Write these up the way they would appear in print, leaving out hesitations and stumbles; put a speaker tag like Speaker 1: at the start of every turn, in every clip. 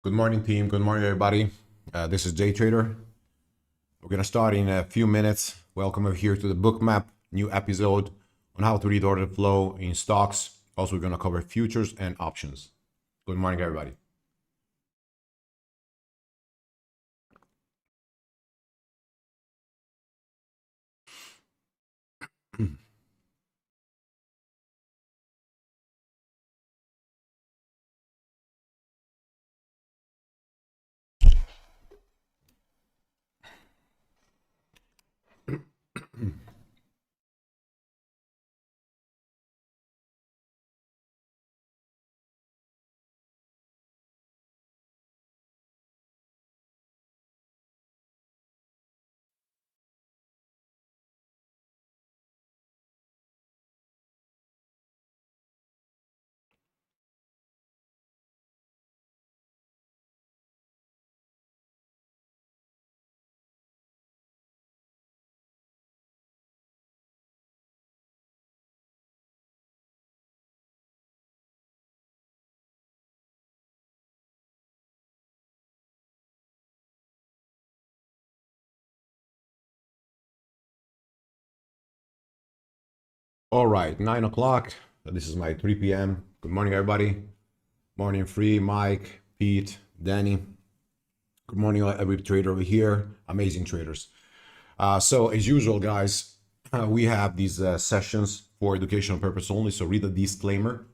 Speaker 1: Good morning, team. Good morning, everybody. This is JTrader. We're going to start in a few minutes. Welcome over here to the Bookmap, new episode on how to read order flow in stocks. Also, we're going to cover futures and options. Good morning, everybody. All right, 9 o'clock. This is my 3 p.m. Good morning, everybody. Morning, Free, Mike, Pete, Danny. Good morning, every trader over here. Amazing traders. So as usual, guys, we have these sessions for educational purpose only. So read the disclaimer.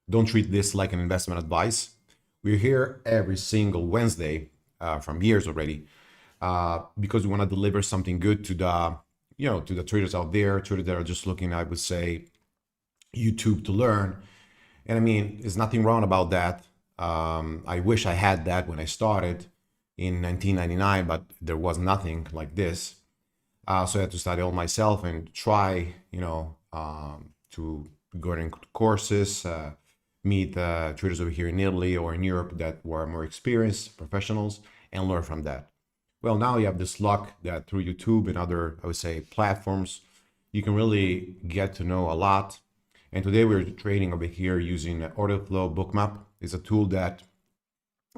Speaker 1: Don't treat this like an investment advice. We're here every single Wednesday from years already because we want to deliver something good to the traders out there, traders that are just looking, I would say, YouTube to learn. And I mean, there's nothing wrong about that. I wish I had that when I started in 1999, but there was nothing like this. So I had to study all myself and try, to go in courses, meet traders over here in Italy or in Europe that were more experienced professionals and learn from that. Well, now you have this luck that through YouTube and other, I would say, platforms, you can really get to know a lot. And today we're trading over here using Order Flow Bookmap. It's a tool that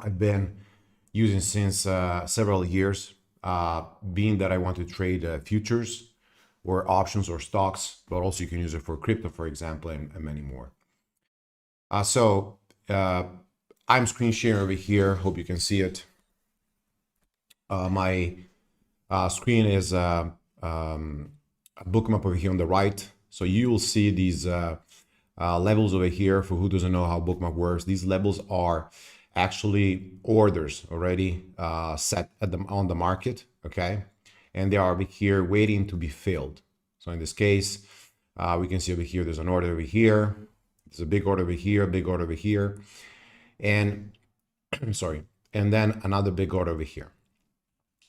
Speaker 1: I've been using since several years, being that I want to trade futures or options or stocks, but also you can use it for crypto, for example, and many more. So I'm screen sharing over here. Hope you can see it. My screen is a bookmap over here on the right. So you will see these levels over here. For who doesn't know how bookmap works, these levels are actually orders already set on the market, okay? And they are over here waiting to be filled. So in this case, we can see over here, there's an order over here. There's a big order over here, a big order over here. And sorry, and then another big order over here.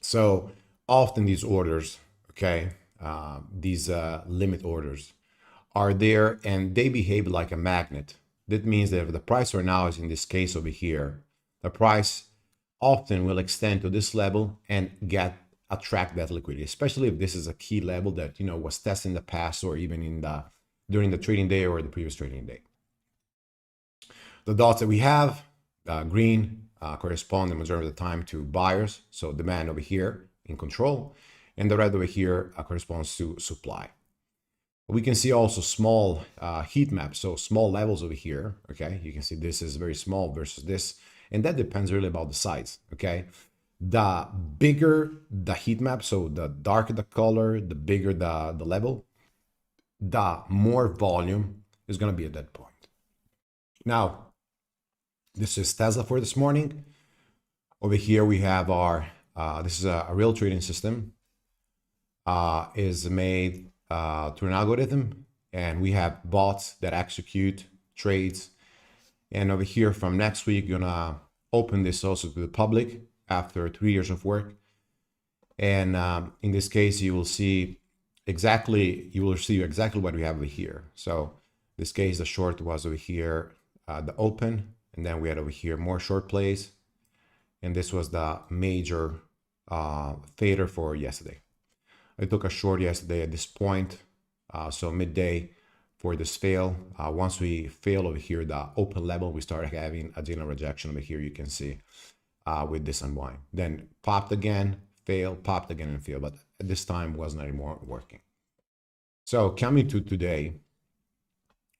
Speaker 1: So often these orders, okay, these limit orders are there and they behave like a magnet. That means that if the price right now is in this case over here, the price often will extend to this level and attract that liquidity, especially if this is a key level that was tested in the past or even in during the trading day or the previous trading day. The dots that we have, green, correspond the majority of the time to buyers, so demand over here in control, and the red over here corresponds to supply. We can see also small heat maps, so small levels over here, okay? You can see this is very small versus this, and that depends really about the size, okay? The bigger the heat map, so the darker the color, the bigger the level, the more volume is going to be at that point. Now, this is Tesla for this morning. Over here we have our, this is a real trading system, is made through an algorithm, and we have bots that execute trades. And over here from next week, you're gonna open this also to the public after 3 years of work. And in this case, you will see exactly what we have over here. So in this case, the short was over here, the open, and then we had over here more short plays. And this was the major fader for yesterday. I took a short yesterday at this point, so midday for this fail. Once we fail over here, the open level, we started having a general rejection over here, you can see. with this unwind. Then popped again, failed, popped again and failed, but at this time wasn't anymore working. So coming to today,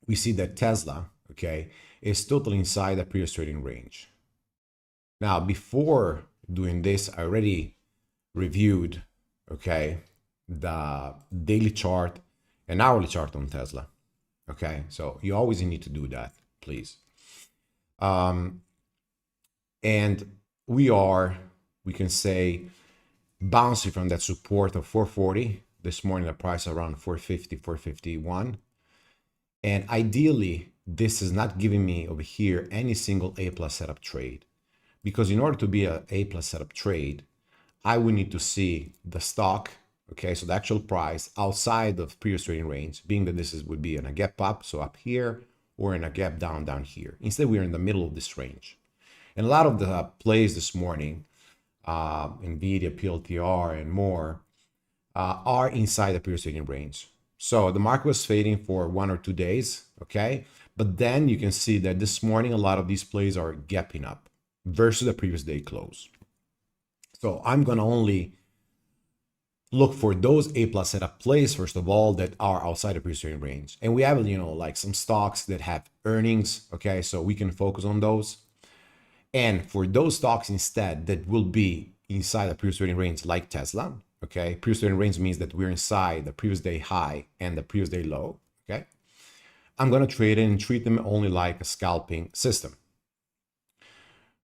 Speaker 1: we see that Tesla, okay, is totally inside the previous trading range. Now, before doing this, I already reviewed, okay, the daily chart and hourly chart on Tesla. Okay, so you always need to do that, please. And we can say, bouncing from that support of 440. This morning, the price around 450, 451. And ideally, this is not giving me over here any single A plus setup trade. Because in order to be a A plus setup trade, I would need to see the stock, okay, so the actual price outside of previous trading range, being that this would be in a gap up, so up here, or in a gap down here. Instead, we're in the middle of this range. And a lot of the plays this morning, NVIDIA, PLTR, and more, are inside the previous trading range. So the market was fading for 1 or 2 days, okay? But then you can see that this morning, a lot of these plays are gapping up versus the previous day close. So I'm gonna only look for those A plus setup plays, first of all, that are outside the previous trading range. And we have, like some stocks that have earnings, okay? So we can focus on those. And for those stocks instead that will be inside the previous trading range, like Tesla, okay? Previous trading range means that we're inside the previous day high and the previous day low, okay? I'm gonna trade in and treat them only like a scalping system.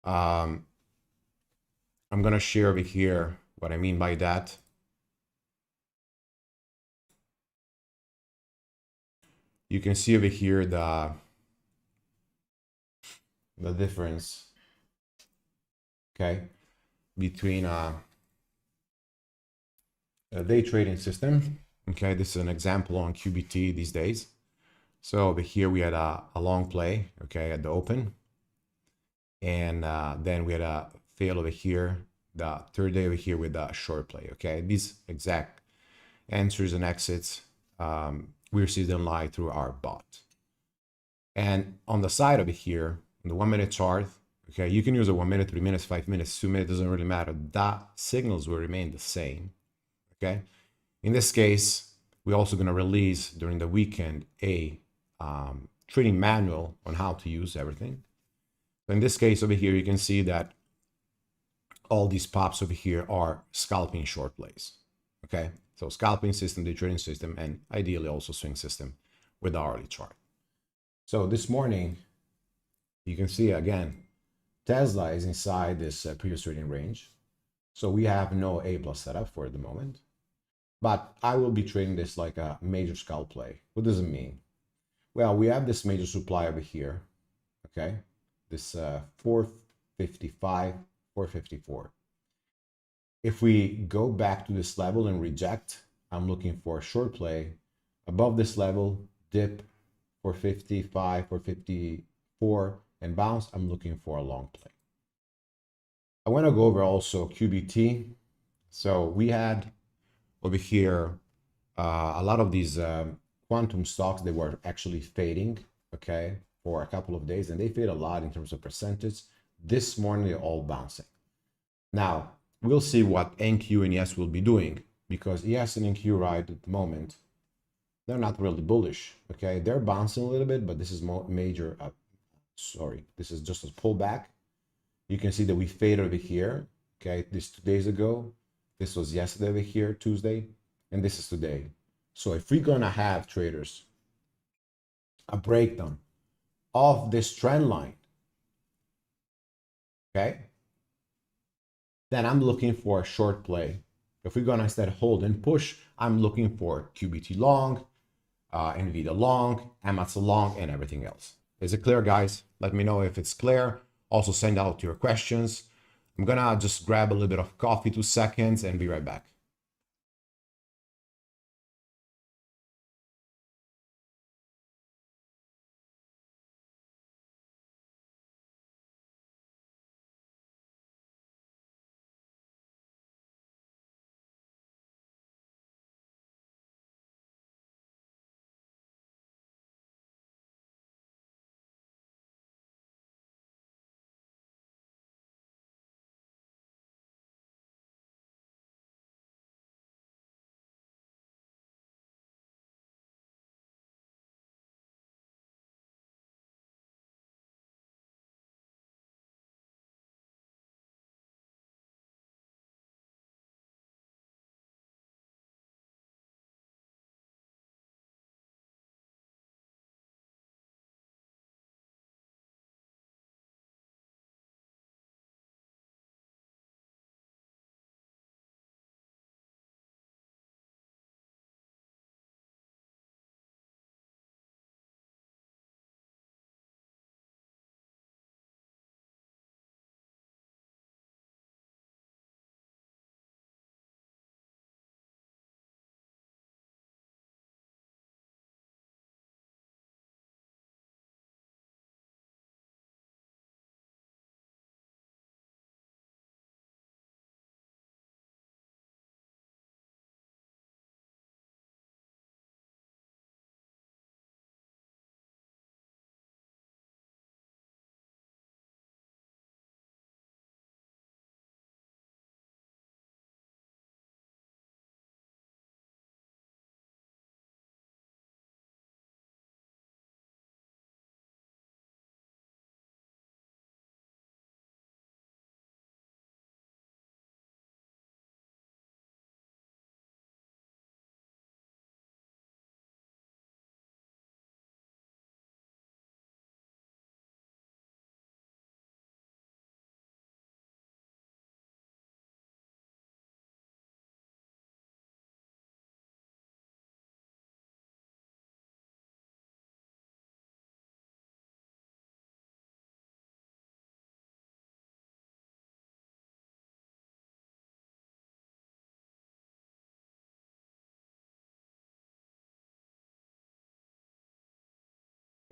Speaker 1: I'm gonna share over here what I mean by that. You can see over here the difference, okay, between a day trading system. Okay, this is an example on QBT these days. So over here we had a long play, okay, at the open, and then we had a fail over here, the third day over here with a short play. Okay, these exact entries and exits, we receive them live through our bot. And on the side over here, on the 1 minute chart, okay, you can use a 1 minute, 3 minutes, 5 minutes, 2 minutes, doesn't really matter. The signals will remain the same. Okay. In this case, we're also going to release during the weekend a trading manual on how to use everything. So in this case over here, you can see that all these pops over here are scalping short plays. Okay. So scalping system, day trading system, and ideally also swing system with the hourly chart. So this morning, you can see again, Tesla is inside this previous trading range. So we have no A plus setup for the moment, but I will be trading this like a major scalp play. What does it mean? Well, we have this major supply over here, okay? This 455, 454. If we go back to this level and reject, I'm looking for a short play above this level, dip 455, 454, and bounce, I'm looking for a long play. I want to go over also QBT. So we had over here a lot of these quantum stocks, they were actually fading, okay, for a couple of days, and they fade a lot in terms of percentage. This morning, they're all bouncing. Now, we'll see what NQ and ES will be doing, because ES and NQ right at the moment, they're not really bullish, okay? They're bouncing a little bit, but this is major, this is just a pullback. You can see that we faded over here, okay? This 2 days ago, this was yesterday over here, Tuesday, and this is today. So if we're gonna have, traders, a breakdown of this trend line, okay, then I'm looking for a short play. If we're gonna instead hold and push, I'm looking for QBT long, NVIDIA long, AMZN long, and everything else. Is it clear, guys? Let me know if it's clear. Also send out your questions. I'm gonna just grab a little bit of coffee, 2 seconds, and be right back.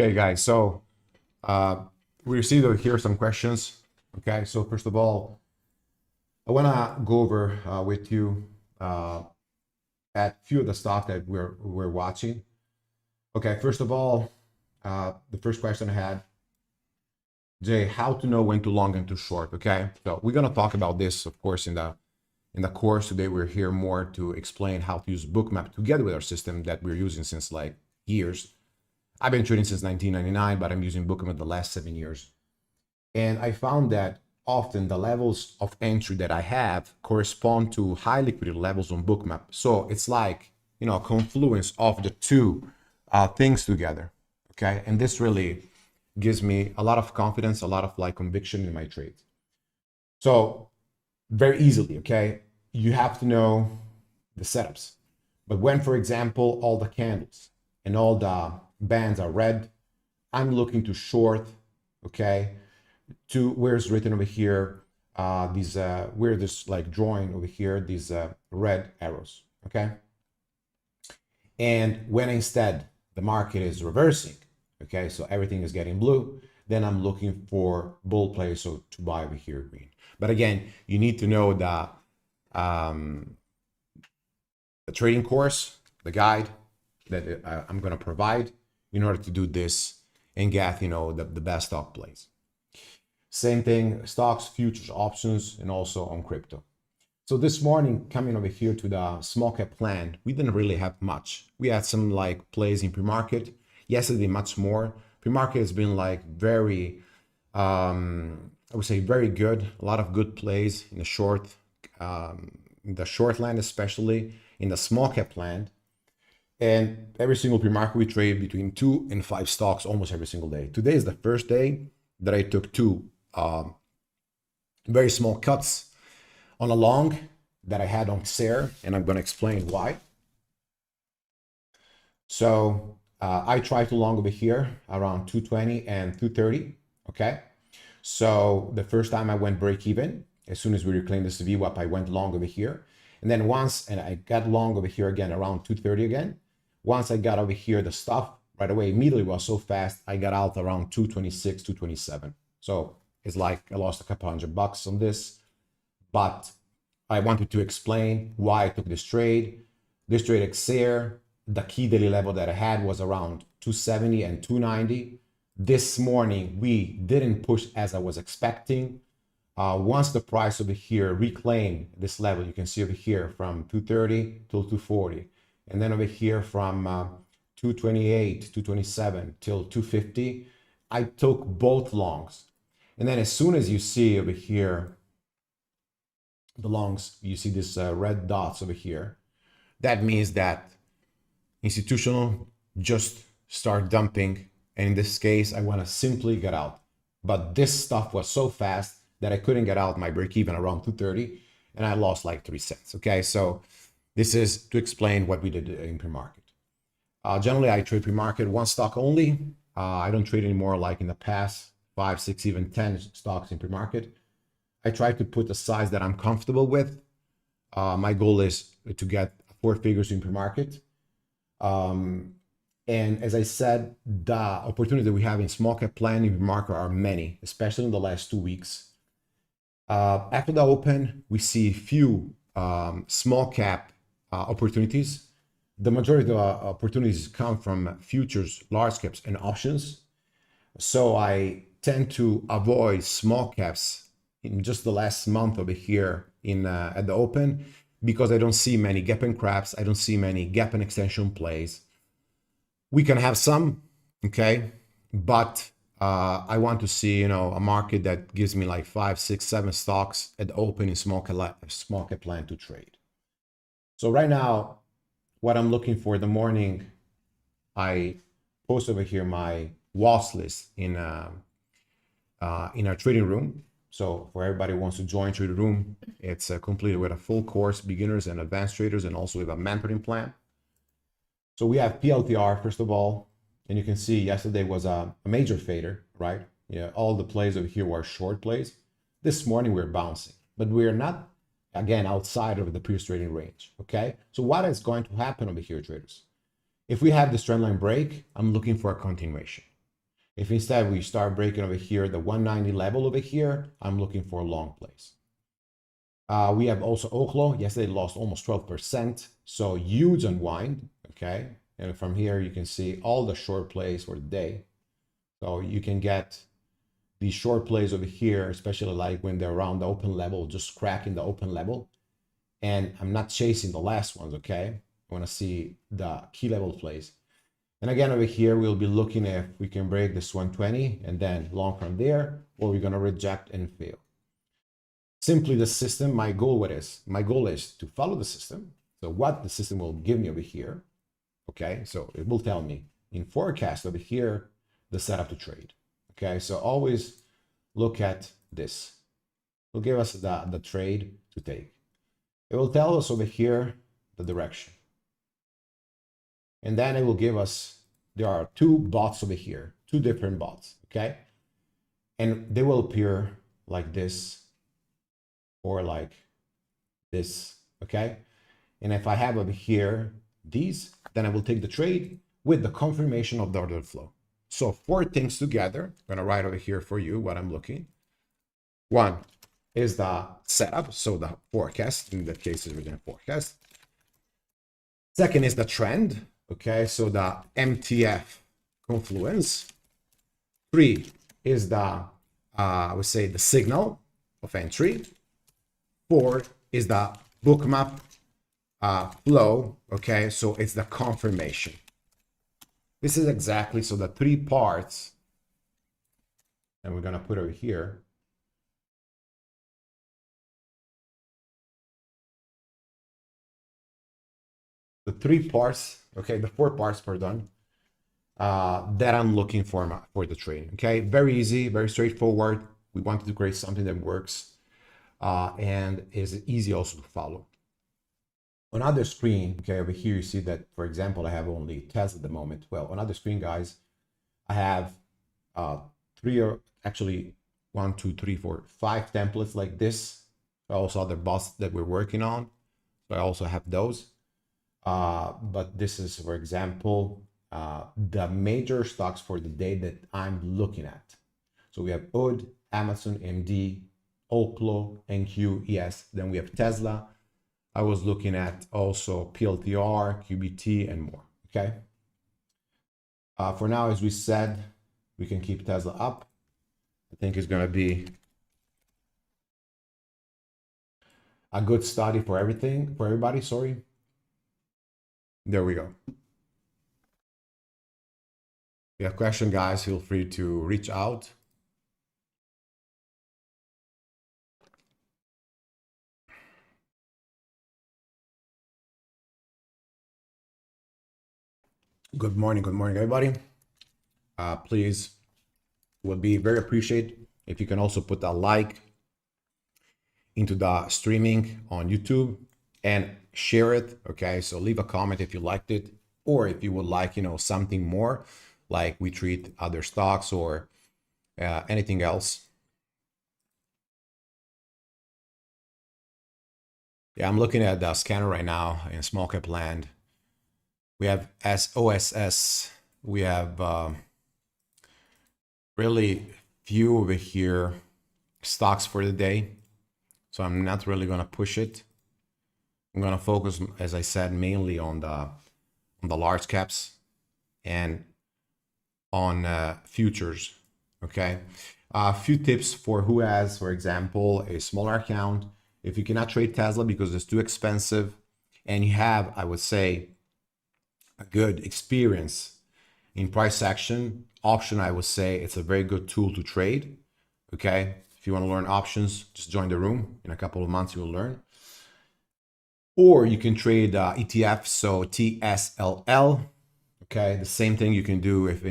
Speaker 1: Okay, guys, so we received over here some questions. Okay, so first of all, I want to go over with you at few of the stock that we're watching. Okay, first of all, the first question I had, Jay, how to know when to long and to short? Okay, so we're gonna talk about this, of course, in the course today. We're here more to explain how to use Bookmap together with our system that we're using since like years. I've been trading since 1999, but I'm using Bookmap the last 7 years. And I found that often the levels of entry that I have correspond to high liquidity levels on Bookmap. So it's like, you know, a confluence of the two things together. Okay. And this really gives me a lot of confidence, a lot of like conviction in my trades. So very easily, okay, you have to know the setups. But when, for example, all the candles and all the bands are red, I'm looking to short, okay, to where it's written over here, where this like drawing over here, these red arrows, okay? And when instead the market is reversing, okay, so everything is getting blue, then I'm looking for bull play, so to buy over here green. But again, you need to know the trading course, the guide that I'm going to provide in order to do this and get, you know, the best stock plays. Same thing, stocks, futures, options, and also on crypto. So this morning, coming over here to the small cap plan, we didn't really have much. We had some like plays in pre-market. Yesterday, much more. Pre-market has been like very, I would say very good. A lot of good plays in the short land, especially in the small cap plan. And every single pre-market we trade between 2 and 5 stocks almost every single day. Today is the first day that I took 2 very small cuts on a long that I had on SARE, and I'm going to explain why. So I tried to long over here around 220 and 230. Okay. So the first time I went break even, as soon as we reclaimed this VWAP, I went long over here. And then I got long over here again around 230 again. Once I got over here, the stuff right away immediately was so fast, I got out around 226, 227. So it's like I lost a couple $100 on this, but I wanted to explain why I took this trade. This trade XAIR, the key daily level that I had was around 270 and 290. This morning, we didn't push as I was expecting. Once the price over here reclaimed this level, you can see over here from 230 till 240. And then over here from 228, 227 till 250, I took both longs. And then as soon as you see over here, the longs, you see this red dots over here. That means that institutional just start dumping. And in this case, I want to simply get out. But this stuff was so fast that I couldn't get out my break even around 230 and I lost like 3 cents. Okay, so this is to explain what we did in pre-market. Generally, I trade pre-market one stock only. I don't trade anymore like in the past 5, 6, even 10 stocks in pre-market. I try to put a size that I'm comfortable with. My goal is to get 4 figures in pre-market. And as I said, the opportunities that we have in small cap plan in pre-market are many, especially in the last 2 weeks. After the open, we see few small cap opportunities. The majority of the opportunities come from futures, large caps, and options. So I tend to avoid small caps in just the last month over here in at the open because I don't see many gap and craps. I don't see many gap and extension plays. We can have some, okay, but I want to see, you know, a market that gives me like 5, 6, 7 stocks at the open in small cap plan to trade. So right now, what I'm looking for in the morning, I post over here my watch list in our trading room. So for everybody who wants to join trading room, it's completed with a full course, beginners and advanced traders, and also with a mentoring plan. So we have PLTR, first of all, and you can see yesterday was a major fader, right? Yeah, all the plays over here were short plays. This morning we're bouncing, but we're not, again, outside of the previous trading range, okay? So what is going to happen over here, traders? If we have this trend line break, I'm looking for a continuation. If instead we start breaking over here, the 190 level over here, I'm looking for a long place. We have also Oklo. Yesterday lost almost 12%. So huge unwind, okay? And from here, you can see all the short plays for the day. So you can get these short plays over here, especially like when they're around the open level, just cracking the open level. And I'm not chasing the last ones, okay? I want to see the key level plays. And again, over here, we'll be looking if we can break this 120 and then long from there, or we're going to reject and fail. Simply the system, my goal is to follow the system. So what the system will give me over here, okay? So it will tell me in forecast over here, the setup to trade, okay? So always look at this. It will give us the trade to take. It will tell us over here the direction. And then it will give us, there are two bots over here, two different bots, okay? And they will appear like this or like this, okay? And if I have over here these, then I will take the trade with the confirmation of the order flow. So 4 things together, I'm gonna write over here for you what I'm looking. One is the setup, so the forecast, in that case is within forecast. Second is the trend, okay, so the MTF confluence. 3 is the, I would say the signal of entry. 4 is the bookmap flow, okay, so it's the confirmation. This is exactly, so the 3 parts, and we're gonna put over here. The 3 parts, okay, the 4 parts, pardon, that I'm looking for the trade, okay? Very easy, very straightforward. We wanted to create something that works and is easy also to follow. On other screen, okay, over here you see that, for example, I have only Tesla at the moment. Well, on other screen, guys, I have 3 or actually 1, 2, 3, 4, 5 templates like this. Also other bots that we're working on. So I also have those. But this is, for example, the major stocks for the day that I'm looking at. So we have UD, Amazon, MD, Oklo, NQ, ES. Then we have Tesla. I was looking at also PLTR, QBT, and more, okay? For now, as we said, we can keep Tesla up. I think it's gonna be a good study for everybody, sorry. There we go. If you have questions, guys, feel free to reach out. Good morning, everybody. Please, would be very appreciated if you can also put a like into the streaming on YouTube and share it, okay? So leave a comment if you liked it, or if you would like, you know, something more, like we treat other stocks or anything else. Yeah, I'm looking at the scanner right now in small cap land. We have OSS. We have really few over here stocks for the day. So I'm not really going to push it. I'm going to focus, as I said, mainly on the large caps and on futures. Okay. A few tips for who has, for example, a smaller account. If you cannot trade Tesla because it's too expensive, and you have, I would say, a good experience in price action option, I would say it's a very good tool to trade. Okay. If you want to learn options, just join the room. In a couple of months, you will learn. Or you can trade ETF, so TSLL. Okay, the same thing you can do if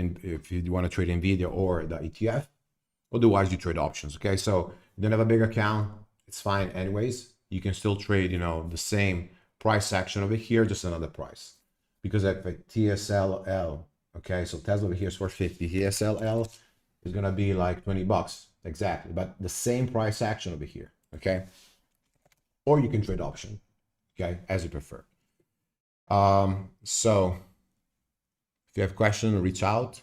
Speaker 1: you want to trade NVIDIA or the ETF. Otherwise, you trade options. Okay, so you don't have a big account, it's fine anyways. You can still trade, you know, the same price action over here, just another price. Because at the TSLL, okay, so Tesla over here is 450. TSLL is gonna be like 20 bucks exactly, but the same price action over here. Okay, or you can trade option. Okay, as you prefer. So if you have questions, reach out.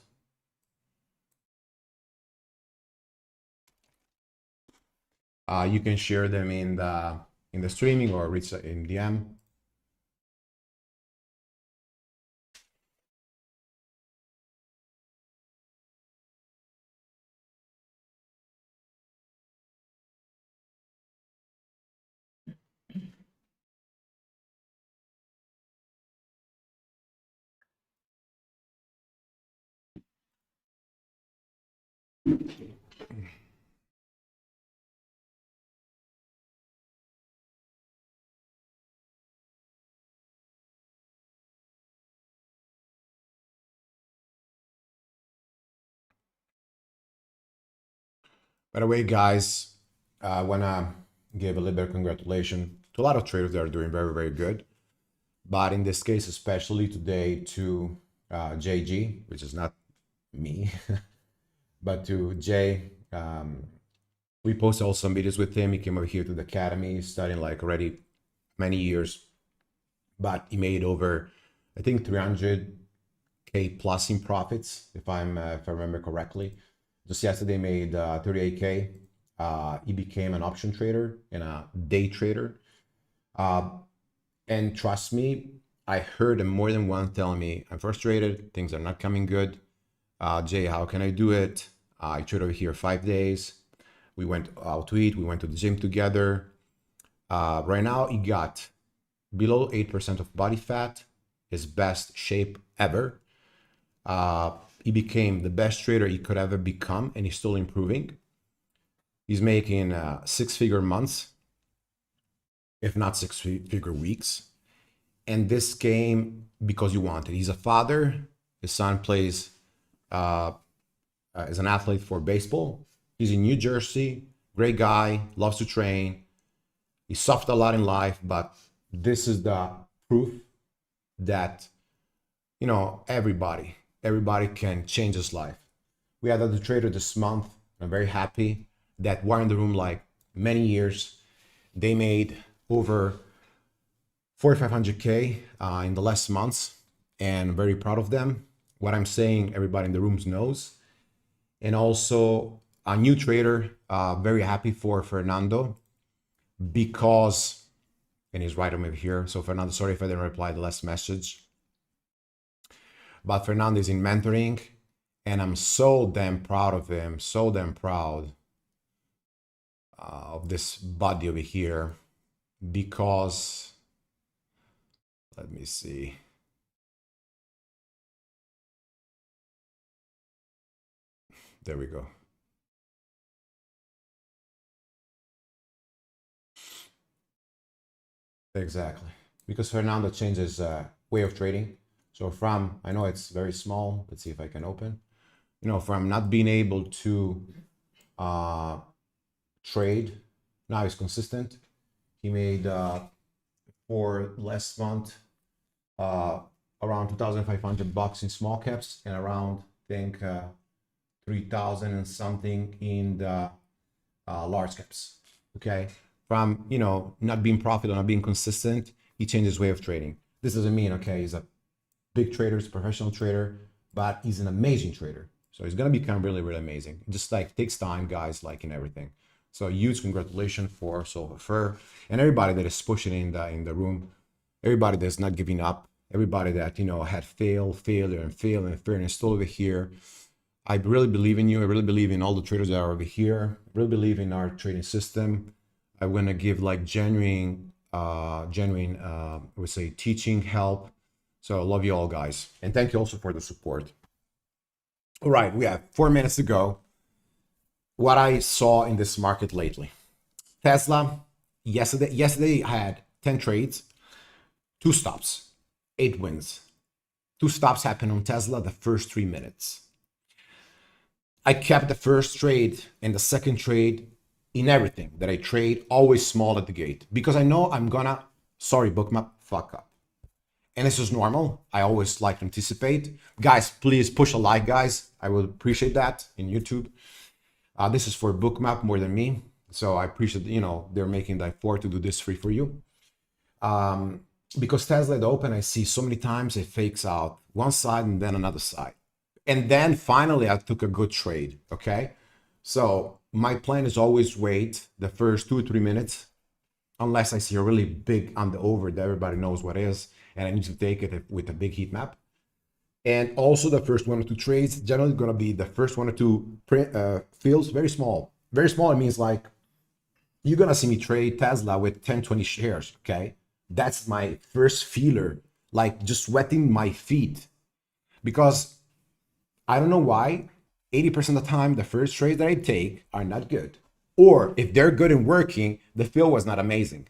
Speaker 1: You can share them in the streaming or reach in DM. By the way, guys, I want to give a little bit of congratulations to a lot of traders that are doing very, very good. But in this case, especially today to JG, which is not me, but to Jay. We posted also some videos with him. He came over here to the academy, studying like already many years, but he made over, I think, 300K plus in profits, if I remember correctly. Just yesterday made 38K. He became an option trader and a day trader. And trust me, I heard him more than once telling me, I'm frustrated, things are not coming good. Jay, how can I do it? I trade over here 5 days. We went out to eat, we went to the gym together. Right now, he got below 8% of body fat, his best shape ever. He became the best trader he could ever become, and he's still improving. He's making 6-figure months, if not 6-figure weeks. And this came because you want it. He's a father. His son plays as an athlete for baseball. He's in New Jersey, great guy, loves to train. He suffered a lot in life, but this is the proof that, you know, everybody can change his life. We had other trader this month. I'm very happy that we're in the room like many years. They made over 4,500K in the last months, and I'm very proud of them. What I'm saying, everybody in the rooms knows. And also a new trader, very happy for Fernando, because, and he's right over here. So Fernando, sorry if I didn't reply the last message, but Fernando is in mentoring, and I'm so damn proud of him, so damn proud of this buddy over here, because, let me see. There we go. Exactly. Because Fernando changed his way of trading. So from, I know it's very small. Let's see if I can open. You know, from not being able to trade, now he's consistent. He made for last month around 2,500 bucks in small caps, and around, I think, 3,000 and something in the large caps. Okay, from, you know, not being profitable, not being consistent, he changed his way of trading. This doesn't mean, okay, he's a big trader, he's a professional trader, but he's an amazing trader. So he's gonna become really, really amazing. It just like takes time, guys, like in everything. So huge congratulations for Fur and everybody that is pushing in the room, everybody that's not giving up, everybody that, you know, had failure, and still over here. I really believe in you. I really believe in all the traders that are over here. I really believe in our trading system. I'm gonna give like genuine, I would say, teaching help. So I love you all, guys, and thank you also for the support. All right, we have 4 minutes to go. What I saw in this market lately: Tesla. Yesterday I had 10 trades, 2 stops, 8 wins. 2 stops happened on Tesla the first 3 minutes. I kept the first trade and the second trade in everything that I trade, always small at the gate, because I know I'm gonna, sorry, Bookmap, fuck up. And this is normal. I always like to anticipate. Guys, please push a like, guys. I will appreciate that in YouTube. This is for Bookmap more than me. So I appreciate, you know, they're making the effort to do this free for you. Because Tesla at the open, I see so many times it fakes out one side and then another side. And then finally I took a good trade, okay? So my plan is always wait the first 2 or 3 minutes, unless I see a really big on the over that everybody knows what is, and I need to take it with a big heat map. And also the first 1 or 2 trades, generally going to be the first 1 or 2 fields, very small. Very small, it means like, you're going to see me trade Tesla with 10, 20 shares, okay? That's my first feeler, like just wetting my feet. Because I don't know why, 80% of the time, the first trades that I take are not good. Or if they're good and working, the fill was not amazing.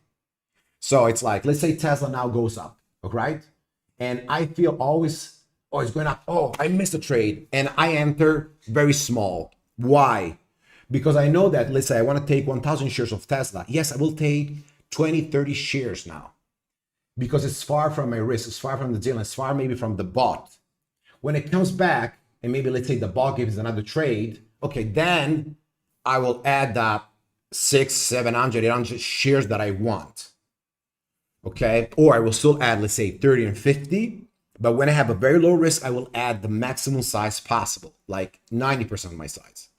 Speaker 1: So it's like, let's say Tesla now goes up, right? And I feel always, oh, it's going up. Oh, I missed a trade. And I enter very small. Why? Because I know that, let's say I want to take 1,000 shares of Tesla. Yes, I will take 20, 30 shares now. Because it's far from my risk. It's far from the deal. It's far maybe from the bot. When it comes back, and maybe let's say the bot gives another trade, okay, then I will add that 600, 700, 800 shares that I want. Okay, or I will still add, let's say 30 and 50, but when I have a very low risk, I will add the maximum size possible, like 90% of my size.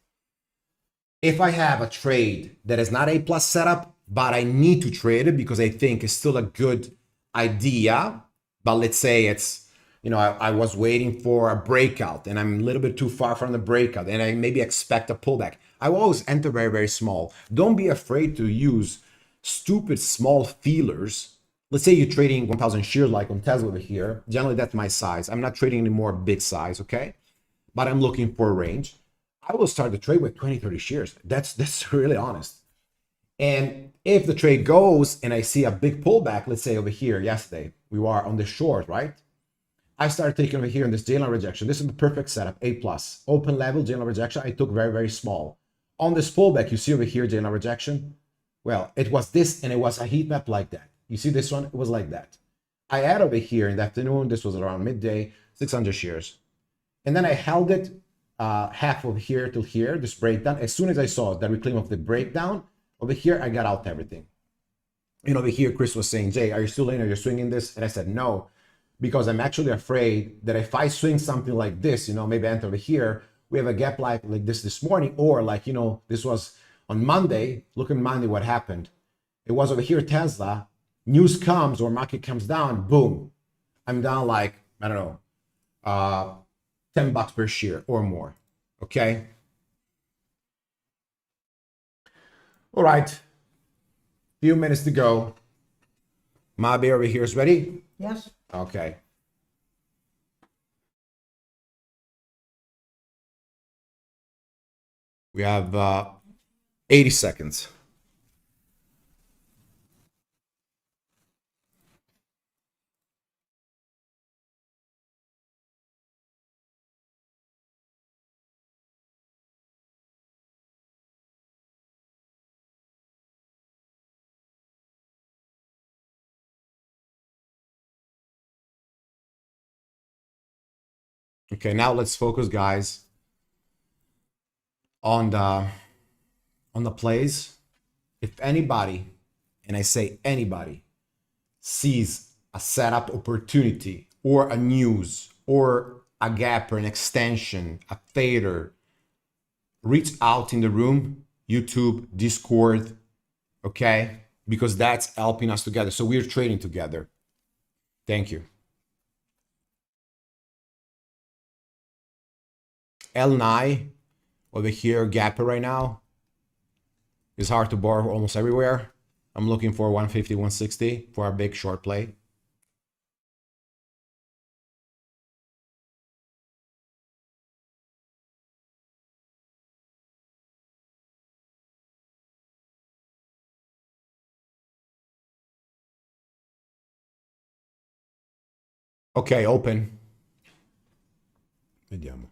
Speaker 1: If I have a trade that is not A+ setup, but I need to trade it because I think it's still a good idea, but let's say it's, you know, I was waiting for a breakout and I'm a little bit too far from the breakout and I maybe expect a pullback, I will always enter very, very small. Don't be afraid to use stupid small feelers. Let's say you're trading 1,000 shares like on Tesla over here. Generally, that's my size. I'm not trading anymore big size, okay? But I'm looking for a range. I will start the trade with 20, 30 shares. That's really honest. And if the trade goes and I see a big pullback, let's say over here yesterday, we were on the short, right? I started taking over here in this JLine rejection. This is the perfect setup, A+. Open level JLine rejection, I took very, very small. On this pullback, you see over here JLine rejection. Well, it was this and it was a heat map like that. You see this one? It was like that. I had over here in the afternoon, this was around midday, 600 shares. And then I held it half over here till here, this breakdown. As soon as I saw the reclaim of the breakdown, over here, I got out everything. And over here, Chris was saying, Jay, are you still in? Are you swinging this? And I said, no, because I'm actually afraid that if I swing something like this, you know, maybe I enter over here, we have a gap like this morning, or like, you know, this was on Monday. Look at Monday, what happened. It was over here, Tesla. News comes or market comes down, boom. I'm down like, I don't know, $10 per share or more, okay? All right, few minutes to go. Mabe over here is ready?
Speaker 2: Yes.
Speaker 1: Okay. We have 80 seconds. Okay, now let's focus, guys, on the plays. If anybody, and I say anybody, sees a setup opportunity or a news or a gap or an extension, a fader, reach out in the room, YouTube, Discord, okay? Because that's helping us together. So we're trading together. Thank you. L9 over here, gapper right now. It's hard to borrow almost everywhere. I'm looking for 150, 160 for a big short play. Ok, open. Vediamo.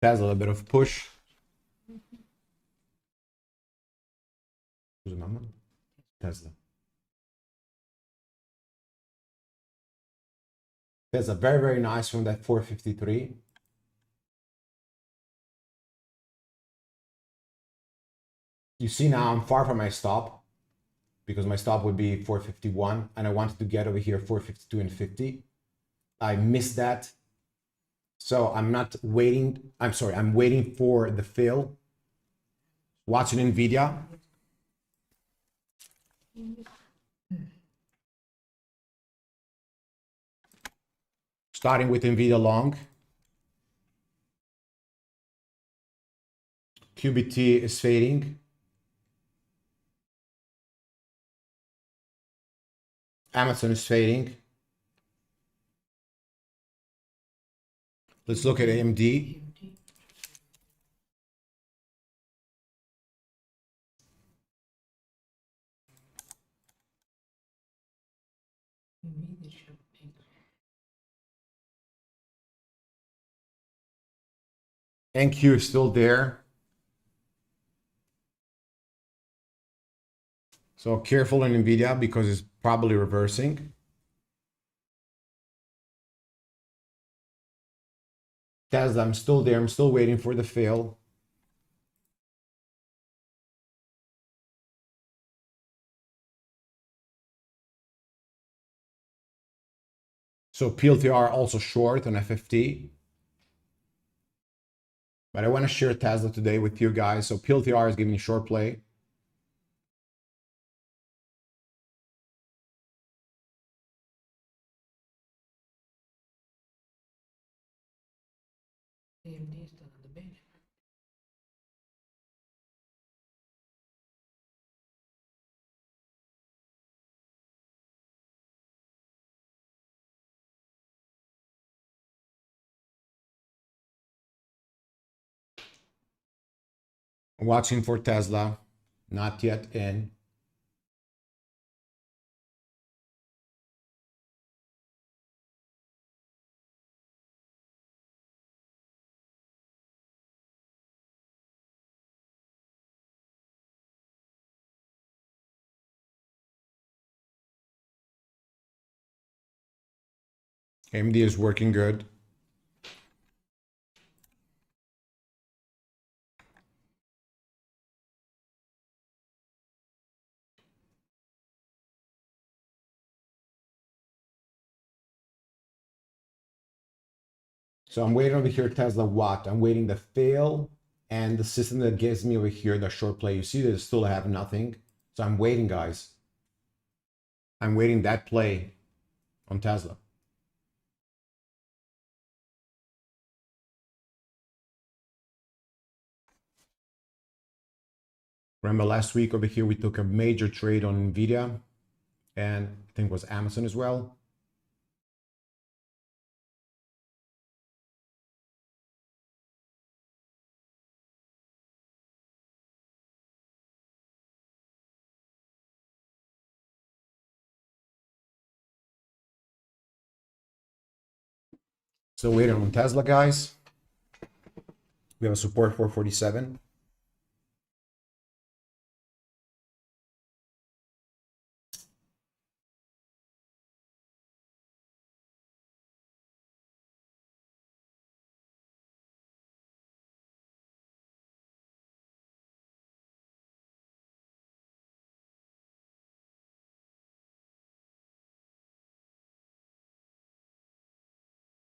Speaker 1: Has a little bit of push. Who's the number? Tesla. There's a very, very nice one, that 453. You see now I'm far from my stop because my stop would be 451 and I wanted to get over here 452 and 50. I missed that. So I'm not waiting. I'm waiting for the fill. Watching NVIDIA. Starting with NVIDIA long. QBT is fading. Amazon is fading. Let's look at AMD. NQ is still there. So careful in NVIDIA because it's probably reversing. Tesla, I'm still there. I'm still waiting for the fail. So PLTR also short on FFT. But I want to share Tesla today with you guys. So PLTR is giving me short play. I'm watching for Tesla, not yet in. AMD is working good. So I'm waiting over here, Tesla what? I'm waiting the fail and the system that gives me over here the short play. You see that I still have nothing. So I'm waiting, guys. I'm waiting that play on Tesla. Remember last week over here, we took a major trade on NVIDIA and I think it was Amazon as well. So waiting on Tesla, guys. We have a support 447.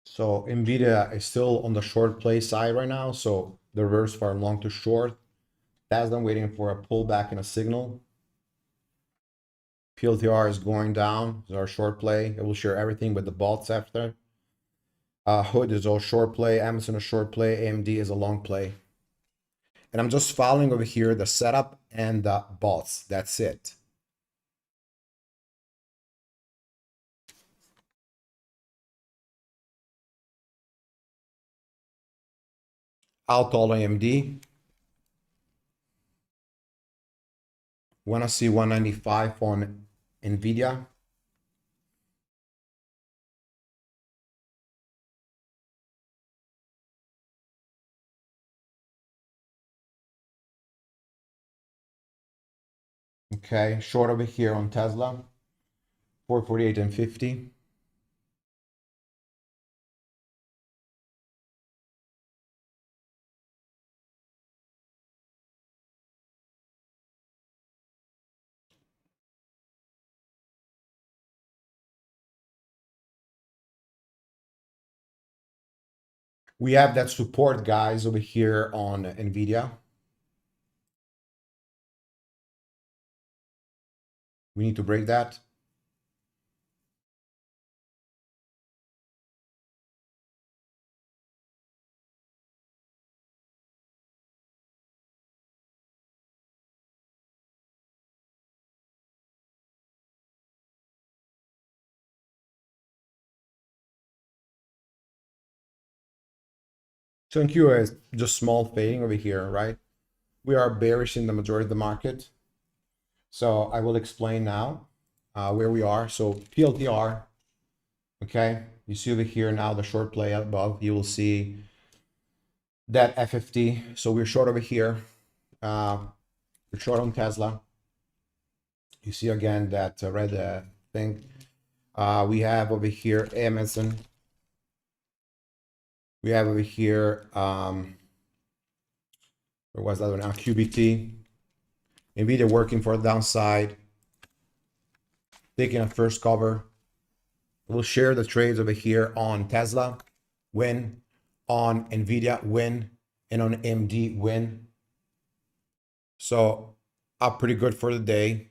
Speaker 1: So NVIDIA is still on the short play side right now. So the reverse for long to short. Tesla waiting for a pullback in a signal. PLTR is going down. This is our short play. It will share everything with the bolts after. Hood is all short play. Amazon is short play. AMD is a long play. And I'm just following over here the setup and the bolts. That's it. Out all AMD. Want to see 195 on NVIDIA. Okay, short over here on Tesla. 448 and 50. We have that support, guys, over here on NVIDIA. We need to break that. So in Q is just small fading over here, right? We are bearish in the majority of the market. So I will explain now where we are. So PLTR, okay? You see over here now the short play above. You will see that F50. So we're short over here. We're short on Tesla. You see again that red thing. We have over here AMZN. We have over here, where was that one? QBT. NVIDIA working for the downside, taking a first cover. We'll share the trades over here on Tesla, win, on NVIDIA, win, and on AMD, win. So up pretty good for the day.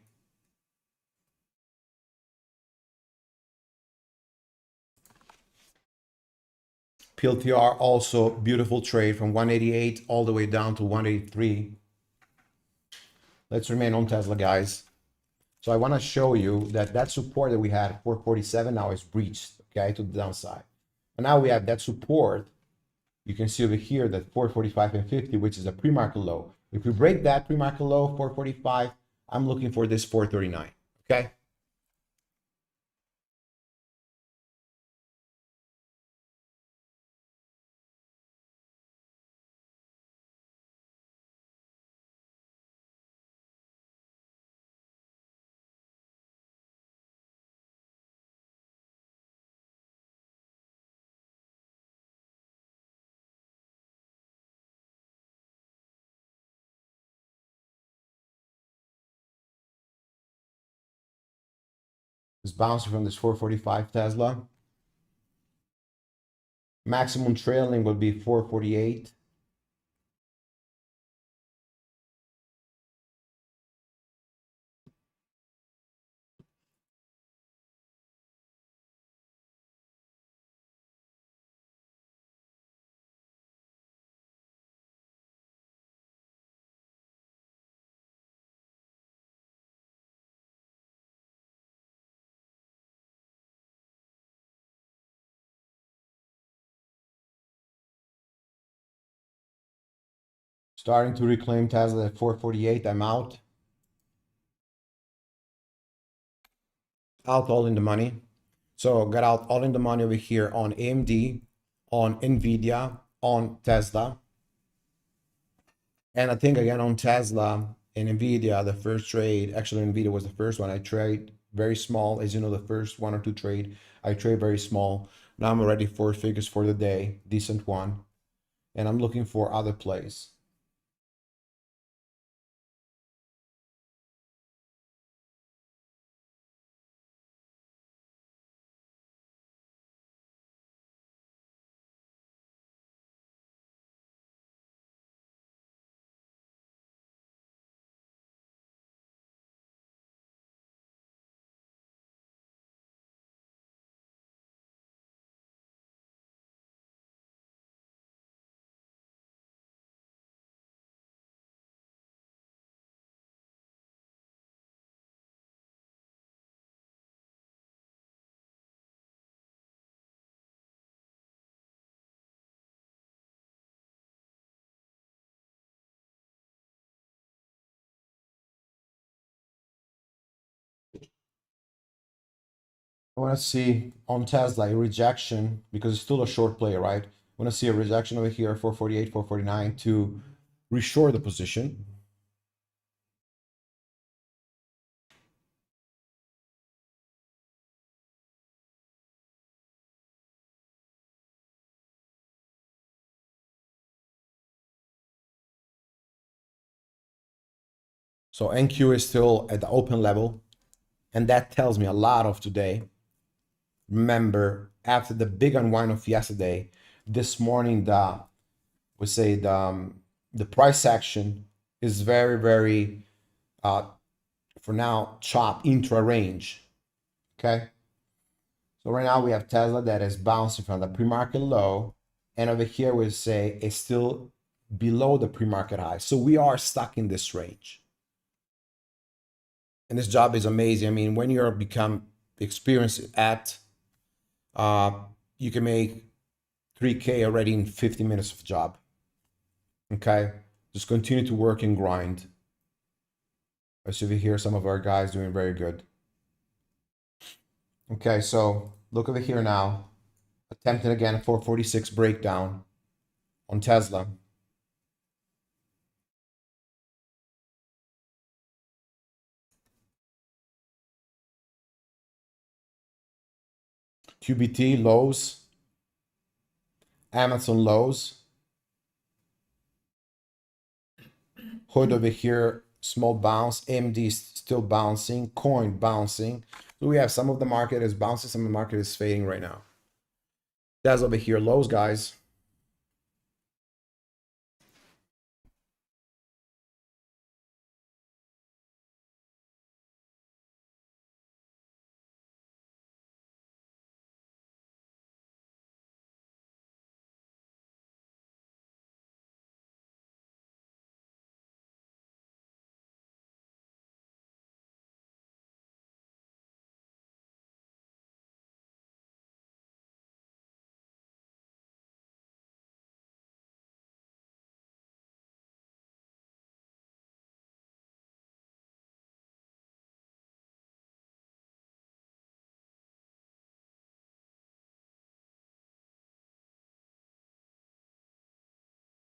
Speaker 1: PLTR also beautiful trade from 188 all the way down to 183. Let's remain on Tesla, guys. So I want to show you that that support that we had 447 now is breached, okay, to the downside. And now we have that support. You can see over here that 445 and 50, which is a pre-market low. If we break that pre-market low, 445, I'm looking for this 439, okay? It's bouncing from this 445 Tesla. Maximum trailing will be 448. Starting to reclaim Tesla at 448. I'm out. Out all in the money. So got out all in the money over here on AMD, on NVIDIA, on Tesla. And I think again on Tesla and NVIDIA, the first trade, actually NVIDIA was the first one I trade very small. As you know, the first one or two trade, I trade very small. Now I'm already 4 figures for the day, decent one. And I'm looking for other plays. I want to see on Tesla a rejection because it's still a short play, right? I want to see a rejection over here, 448, 449 to reshore the position. So NQ is still at the open level, and that tells me a lot of today. Remember, after the big unwind of yesterday, this morning, the price action is very for now chop intra range. Okay, so right now we have Tesla that is bouncing from the pre-market low, and over here we say it's still below the pre-market high. So we are stuck in this range. And this job is amazing. I mean, when you're become experienced at, you can make 3K already in 50 minutes of job. Okay, just continue to work and grind. I see over here some of our guys doing very good. Okay, so look over here now. Attempting again 446 breakdown on Tesla. QBT lows. Amazon lows. Hood over here, small bounce. AMD is still bouncing. Coin bouncing. So we have some of the market is bouncing, some of the market is fading right now. That's over here, lows, guys.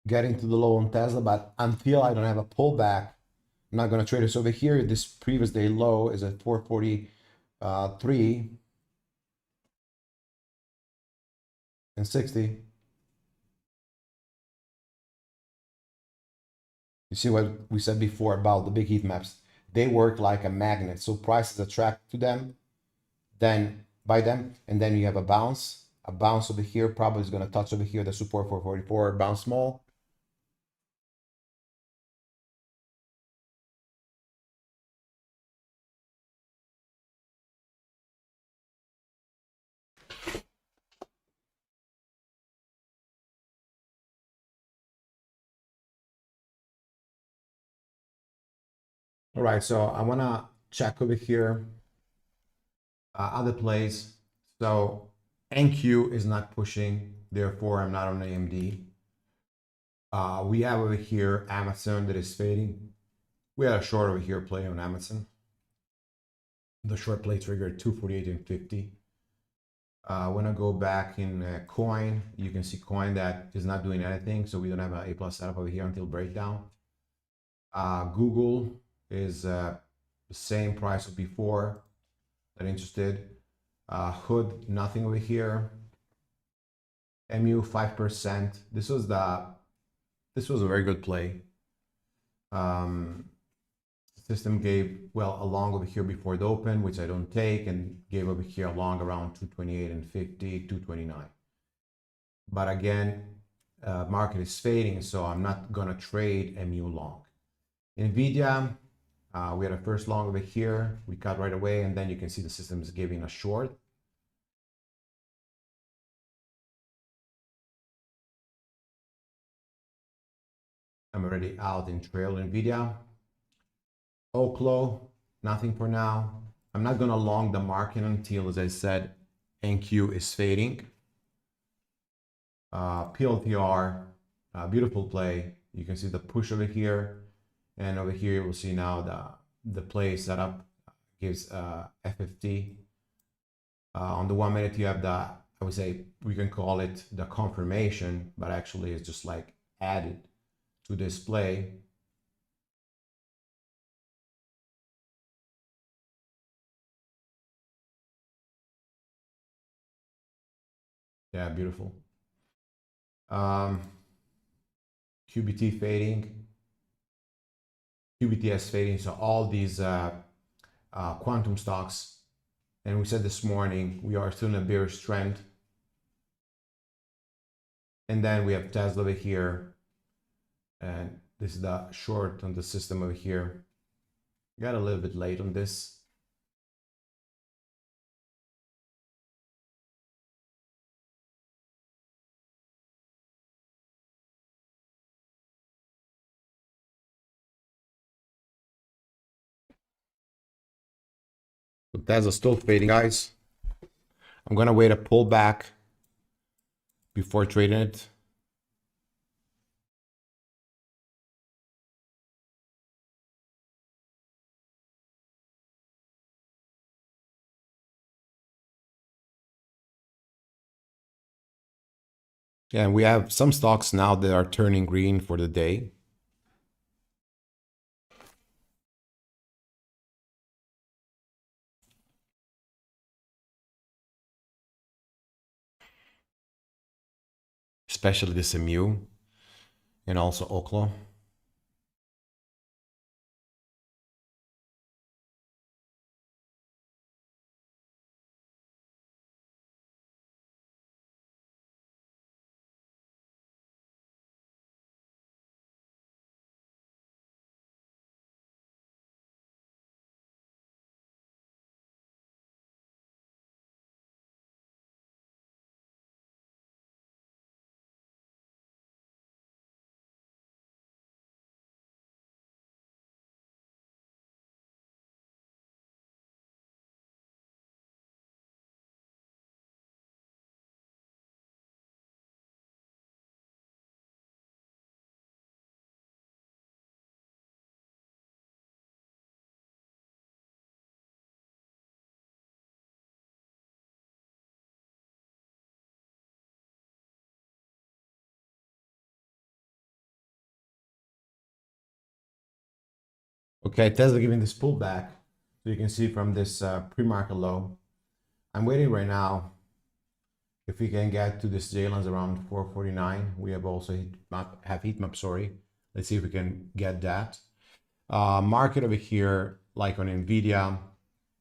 Speaker 1: Getting to the low on Tesla, but until I don't have a pullback, I'm not going to trade it. So over here, this previous day low is at 443 and 60. You see what we said before about the big heat maps. They work like a magnet. So prices attract to them, then by them, and then you have a bounce. A bounce over here probably is going to touch over here the support 444, bounce small. All right, so I want to check over here other plays. So NQ is not pushing, therefore I'm not on AMD. We have over here Amazon that is fading. We had a short over here play on Amazon. The short play triggered 248 and 50. When I go back in coin, you can see coin that is not doing anything, so we don't have an A+ setup over here until breakdown. Google is the same price as before. Not interested. Hood, nothing over here. MU 5%. This was a very good play. System gave well a long over here before the open, which I don't take, and gave over here a long around 228 and 50, 229. But again, market is fading, so I'm not gonna trade MU long. Nvidia, we had a first long over here, we cut right away, and then you can see the system is giving a short. I'm already out in trail Nvidia. Oklo, nothing for now. I'm not gonna long the market until, as I said, NQ is fading. PLTR, beautiful play. You can see the push over here, and over here we'll see now the play setup gives FFT. On the 1 minute you have the, I would say we can call it the confirmation, but actually it's just like added to this play. Yeah, beautiful. QBT fading, QBTS fading. So all these quantum stocks, and we said this morning, we are still in a bearish trend. And then we have Tesla over here. And this is the short on the system over here. Got a little bit late on this. So Tesla still fading, guys. I'm gonna wait a pullback before trading it. Yeah, and we have some stocks now that are turning green for the day. Especially this MU and also Oklo. Okay, Tesla giving this pullback. So you can see from this pre-market low. I'm waiting right now. If we can get to this JLines around 449, we have also heat map, sorry. Let's see if we can get that. Market over here, like on Nvidia,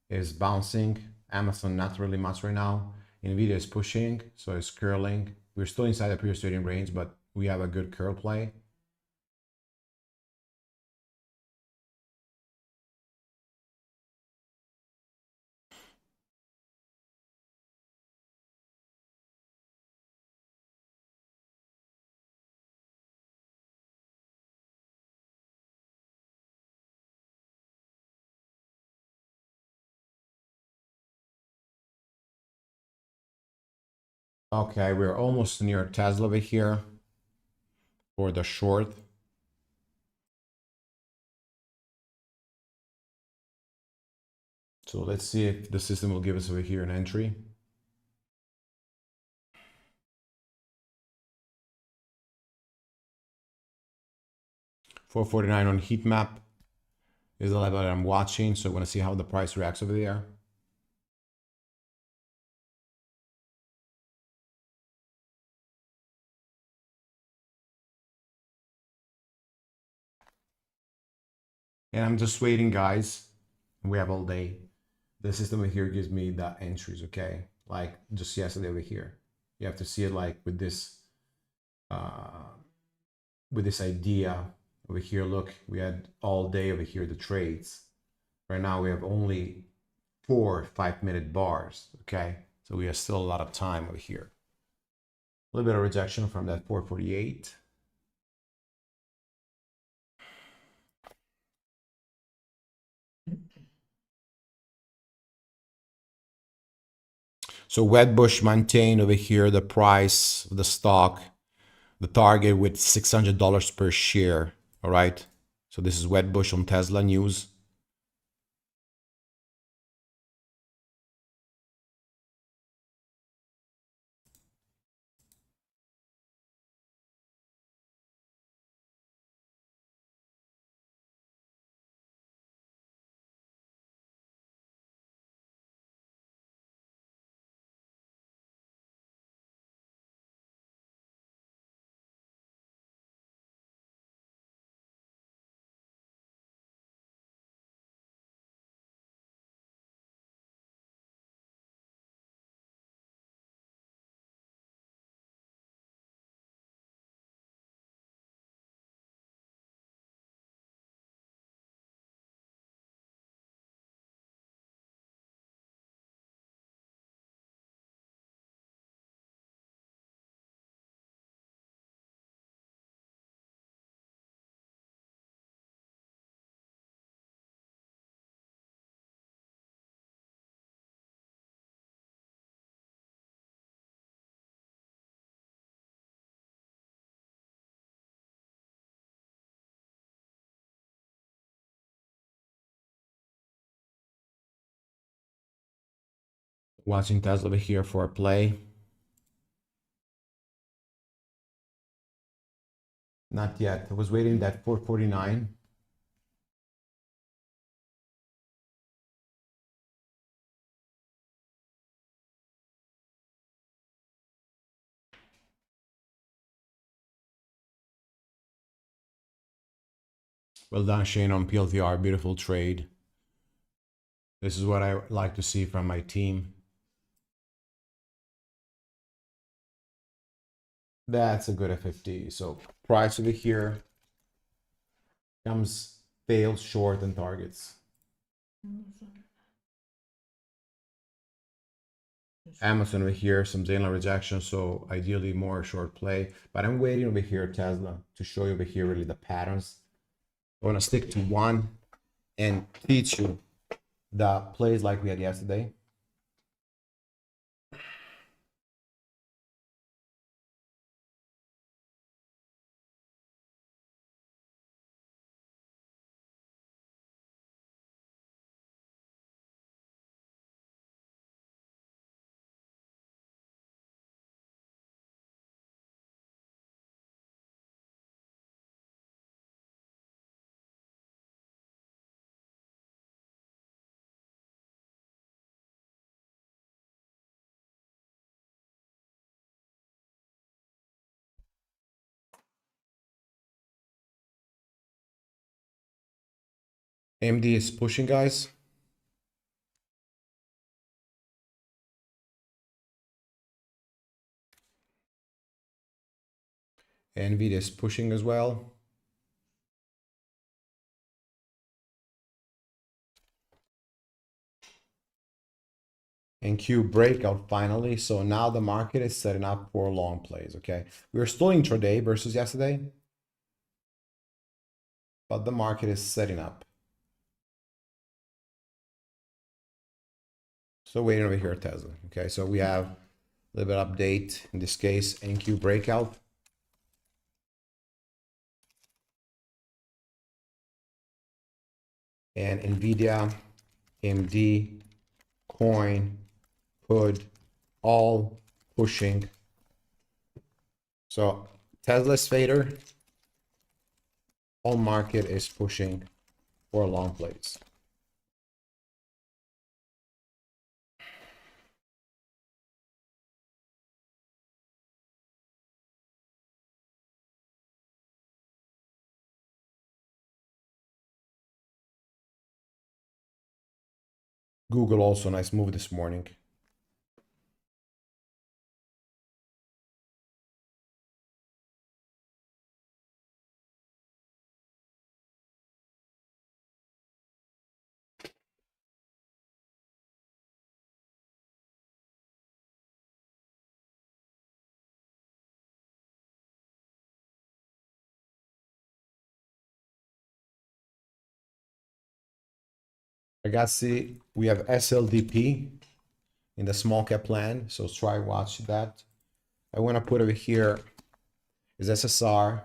Speaker 1: is bouncing. Amazon not really much right now. Nvidia is pushing, so it's curling. We're still inside the previous trading range, but we have a good curl play. Okay, we're almost near Tesla over here for the short. So let's see if the system will give us over here an entry. $449 on heat map is the level that I'm watching. So I want to see how the price reacts over there. And I'm just waiting, guys. We have all day. The system over here gives me the entries, okay? Like just yesterday over here. You have to see it like with this idea over here. Look, we had all day over here the trades. Right now we have only 4 5-minute bars, okay? So we have still a lot of time over here. A little bit of rejection from that 448. So Wedbush maintained over here the price of the stock, the target with $600 per share. All right. So this is Wedbush on Tesla news. Watching Tesla over here for a play. Not yet. I was waiting that 449. Well done, Shane, on PLTR. Beautiful trade. This is what I like to see from my team. That's a good F50. So price over here comes fails short and targets. Amazon over here, some JLine rejection, so ideally more short play. But I'm waiting over here, Tesla, to show you over here really the patterns. I want to stick to one and teach you the plays like we had yesterday. AMD is pushing, guys. NVIDIA is pushing as well. And Q breakout finally. So now the market is setting up for long plays, okay? We were still intraday versus yesterday, but the market is setting up. So waiting over here at Tesla, okay? So we have a little bit update, in this case, NQ breakout. And NVIDIA, AMD, coin, hood, all pushing. So Tesla's fader, all market is pushing for long plays. Google also nice move this morning. Ragazzi, we have SLDP in the small cap plan, so try watch that. I want to put over here is SSR.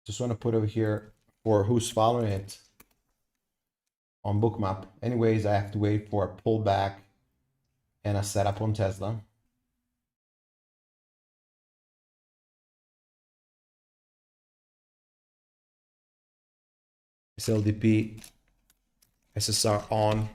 Speaker 1: Just want to put over here for who's following it on Bookmap. Anyways, I have to wait for a pullback and a setup on Tesla. SLDP, SSR on.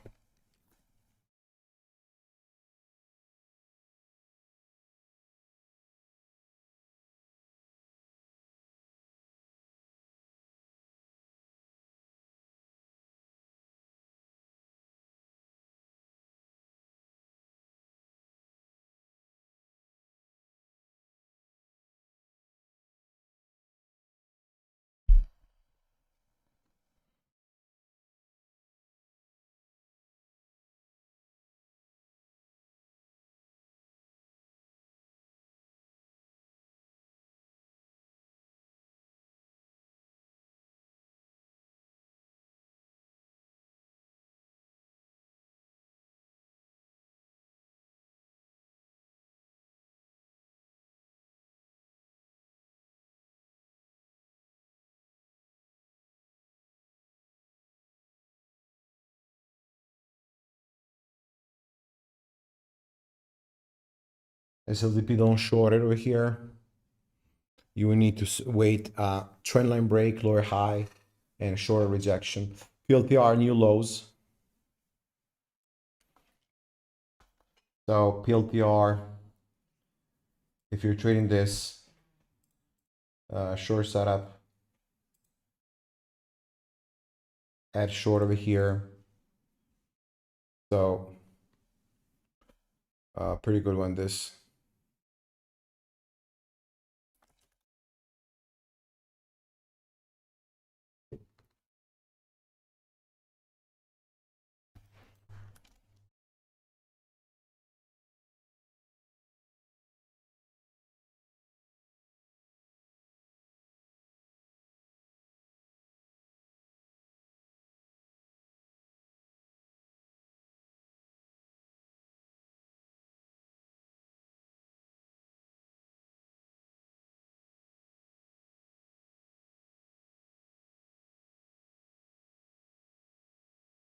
Speaker 1: SLDP don't short it over here. You will need to wait trendline break, lower high, and shorter rejection. PLTR new lows. So PLTR, if you're trading this short setup, add short over here. So pretty good one this.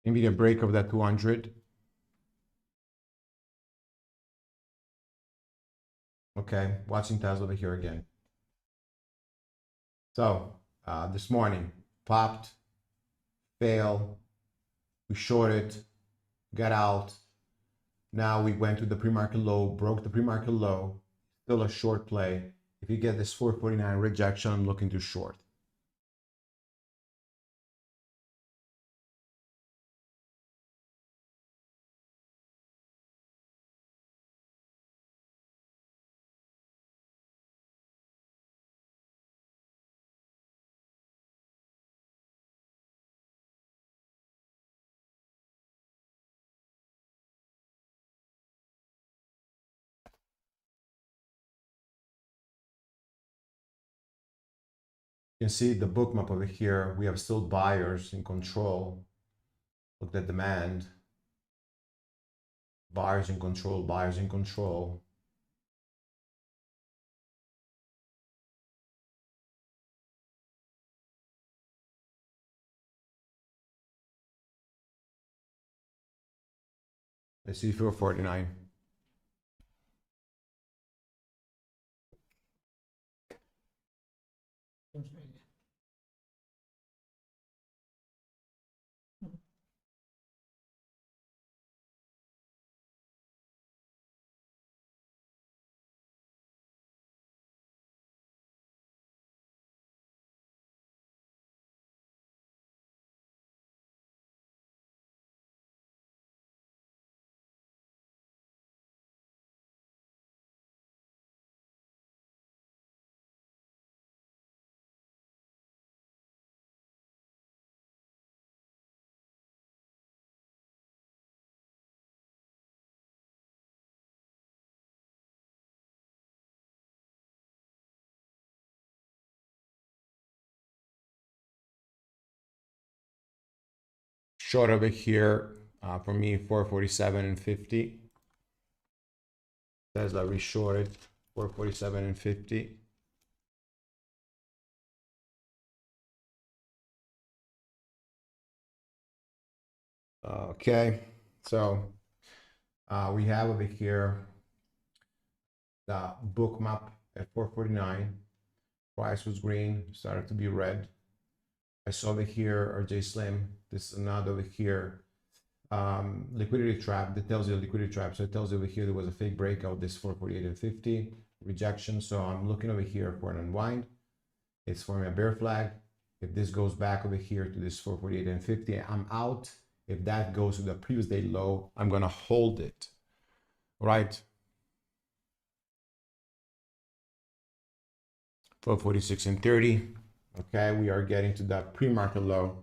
Speaker 1: Maybe a break of that 200. Okay, watching Tesla over here again. So this morning, popped, failed, we shorted, got out. Now we went to the pre-market low, broke the pre-market low, still a short play. If you get this 449 rejection, I'm looking to short. You can see the bookmap over here. We have still buyers in control. Look at demand. Buyers in control, buyers in control. Let's see 449. Short over here for me 447 and 50. Tesla reshorted 447 and 50. Okay, so we have over here the bookmap at 449. Price was green, started to be red. I saw over here our J Slim. This is another over here liquidity trap that tells you a liquidity trap. So it tells you over here there was a fake breakout, this 448 and 50 rejection. So I'm looking over here for an unwind. It's forming a bear flag. If this goes back over here to this 448 and 50, I'm out. If that goes to the previous day low, I'm gonna hold it. Right. 446 and 30. Okay, we are getting to that pre-market low.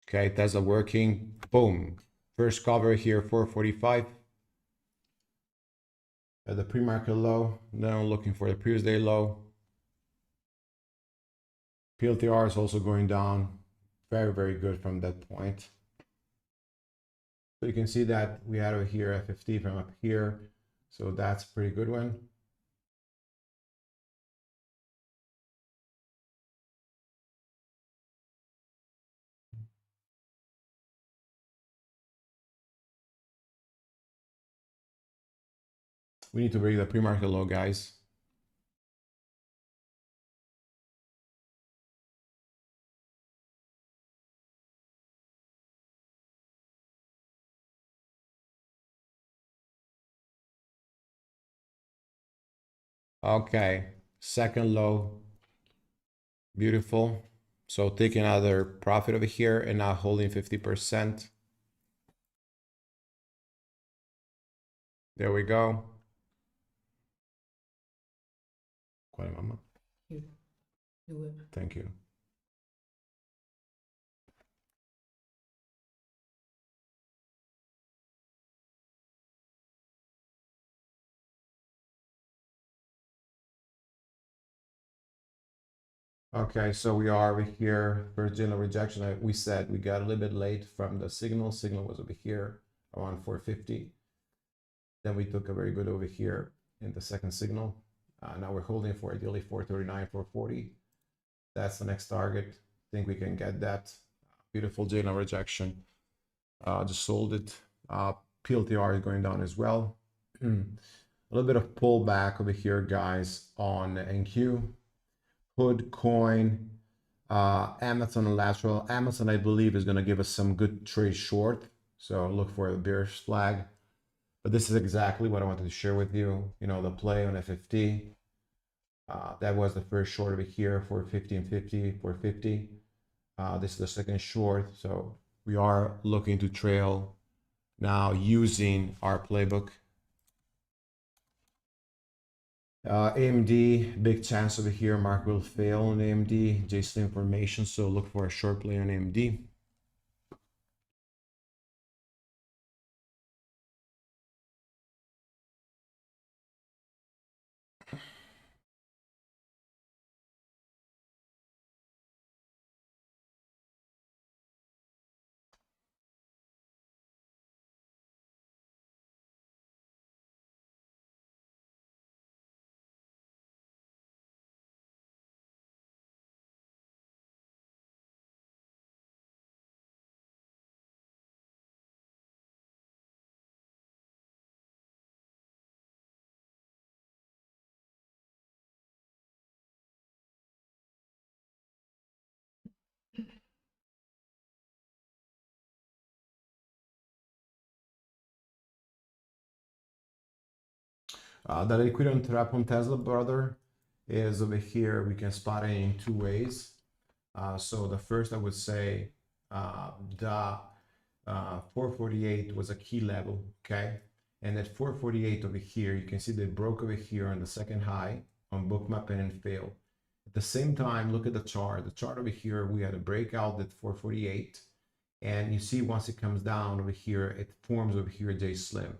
Speaker 1: Okay, Tesla working. Boom. First cover here, 445. At the pre-market low. Now looking for the previous day low. PLTR is also going down. Very, very good from that point. So you can see that we had over here a 50 from up here. So that's a pretty good one. We need to break the pre-market low, guys. Okay, second low, beautiful. So taking another profit over here and now holding 50%. There we go. Qual é, mama? Thank you. Okay, so we are over here for general rejection. We said we got a little bit late from the signal. Signal was over here around 450. Then we took a very good over here in the second signal. Now we're holding for ideally 439, 440. That's the next target. I think we can get that. Beautiful general rejection. Just sold it. PLTR is going down as well. A little bit of pullback over here, guys, on NQ. Hood coin, Amazon lateral. Amazon, I believe, is going to give us some good trade short. So look for the bearish flag. But this is exactly what I wanted to share with you. You know, the play on FFT. That was the first short over here for 50 and 50, 450. This is the second short. So we are looking to trail now using our playbook. AMD, big chance over here. Mark will fail on AMD. JSLIM formation, so look for a short play on AMD. The liquidity trap on Tesla, brother, is over here. We can spot it in two ways. So the first, I would say, the 448 was a key level, okay? And at 448 over here, you can see they broke over here on the second high on Bookmap and then failed. At the same time, look at the chart. The chart over here, we had a breakout at 448. And you see once it comes down over here, it forms over here JSLIM.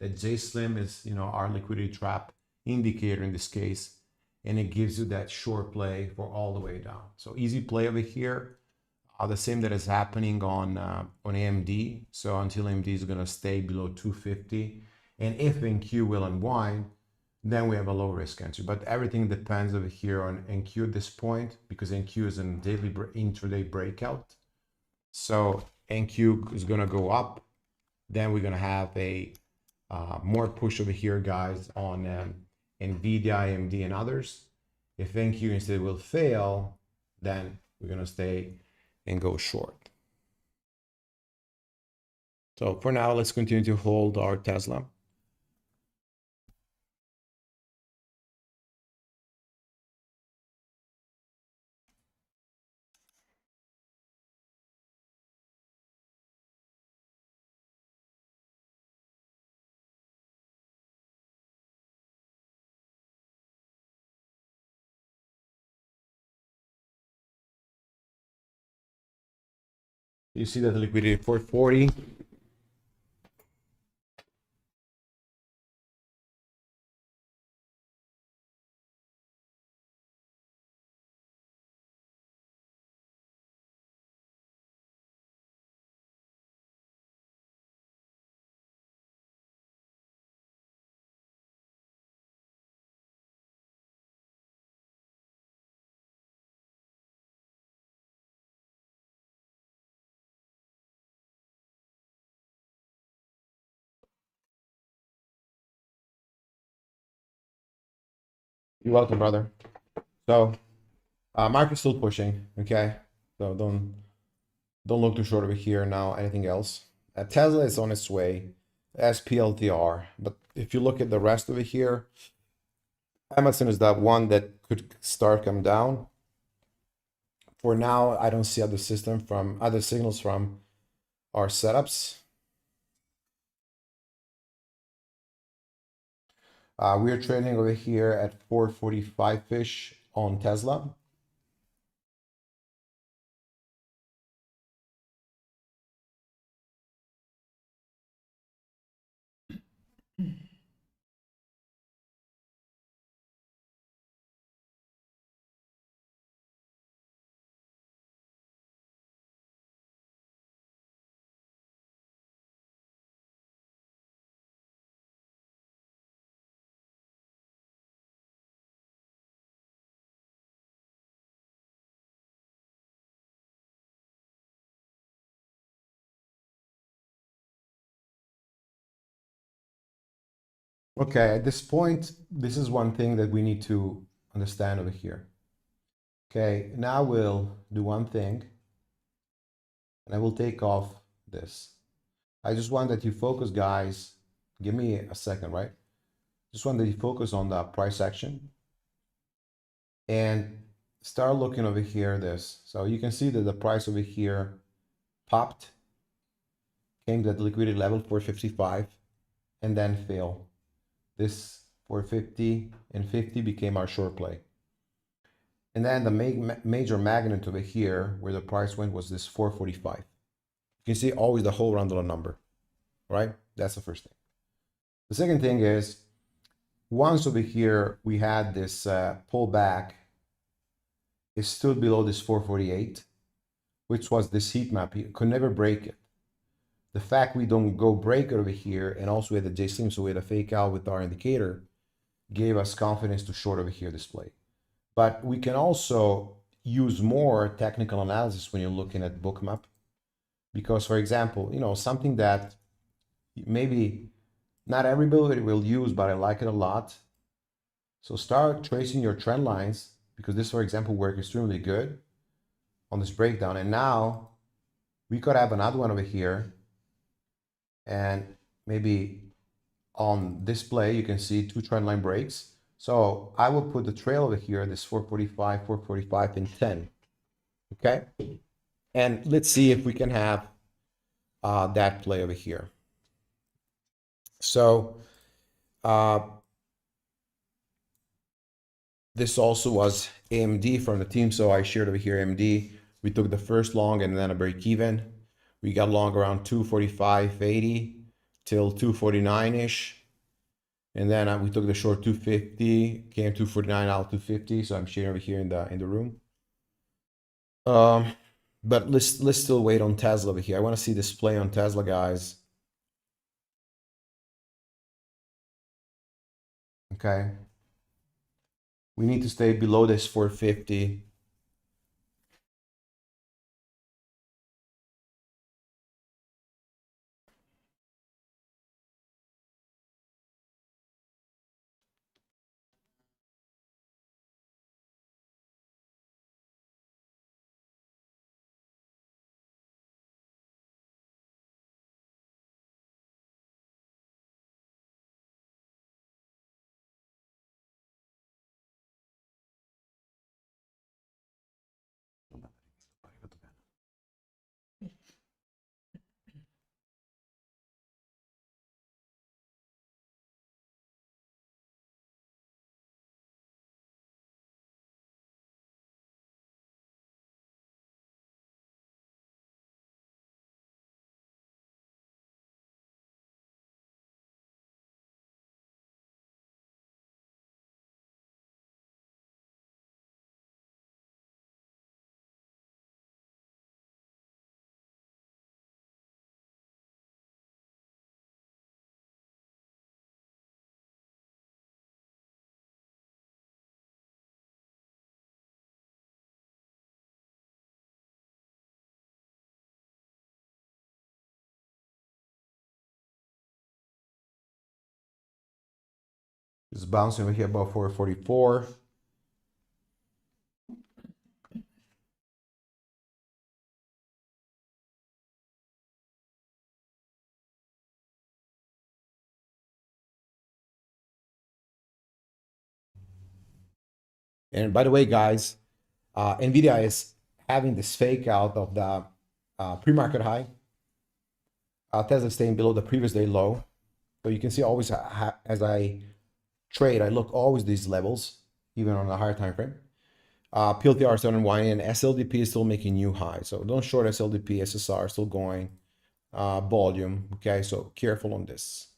Speaker 1: That JSLIM is, you know, our liquidity trap indicator in this case. And it gives you that short play for all the way down. So easy play over here. The same that is happening on AMD. So until AMD is going to stay below 250. And if NQ will unwind, then we have a low risk entry. But everything depends over here on NQ at this point, because NQ is a daily intraday breakout. So NQ is going to go up. Then we're going to have a more push over here, guys, on NVIDIA, AMD, and others. If NQ instead will fail, then we're going to stay and go short. So for now, let's continue to hold our Tesla. You see that the liquidity 440. You're welcome, brother. So market's still pushing, okay? So don't look too short over here now. Anything else? Tesla is on its way, SPLTR. But if you look at the rest over here, AMZN is that one that could start come down. For now, I don't see other signals from our setups. We are trading over here at 445-ish on Tesla. Okay, at this point, this is one thing that we need to understand over here. Okay, now we'll do one thing, and I will take off this. I just want that you focus, guys. Give me a second, right? Just want that you focus on the price action and start looking over here, this. So you can see that the price over here popped, came to the liquidity level 455, and then failed. This 450 and 50 became our short play. And then the major magnet over here where the price went was this 445. You can see always the whole round dollar number, right? That's the first thing. The second thing is once over here we had this pullback, it stood below this 448, which was this heat map. You could never break it. The fact we don't go break it over here, and also we had the JSIM, so we had a fake out with our indicator, gave us confidence to short over here display. But we can also use more technical analysis when you're looking at Bookmap. Because, for example, something that maybe not everybody will use, but I like it a lot. So start tracing your trend lines, because this, for example, worked extremely good on this breakdown. And now we could have another one over here. And maybe on display, you can see two trend line breaks. So I will put the trail over here, this 445, and 10. Okay. And let's see if we can have that play over here. So this also was AMD from the team. So I shared over here AMD. We took the first long and then a break even. We got long around 245.80 till 249-ish. And then we took the short 250, came 249 out 250. So I'm sharing over here in the room. But let's still wait on Tesla over here. I want to see this play on Tesla, guys. Okay. We need to stay below this 450. It's bouncing over here above 444. And by the way, guys, NVIDIA is having this fake out of the pre-market high. Tesla staying below the previous day low. So you can see always as I trade, I look always these levels, even on a higher time frame. PLTR is still unwinding, and SLDP is still making new highs. So don't short SLDP, SSR still going. Volume, okay? So careful on this.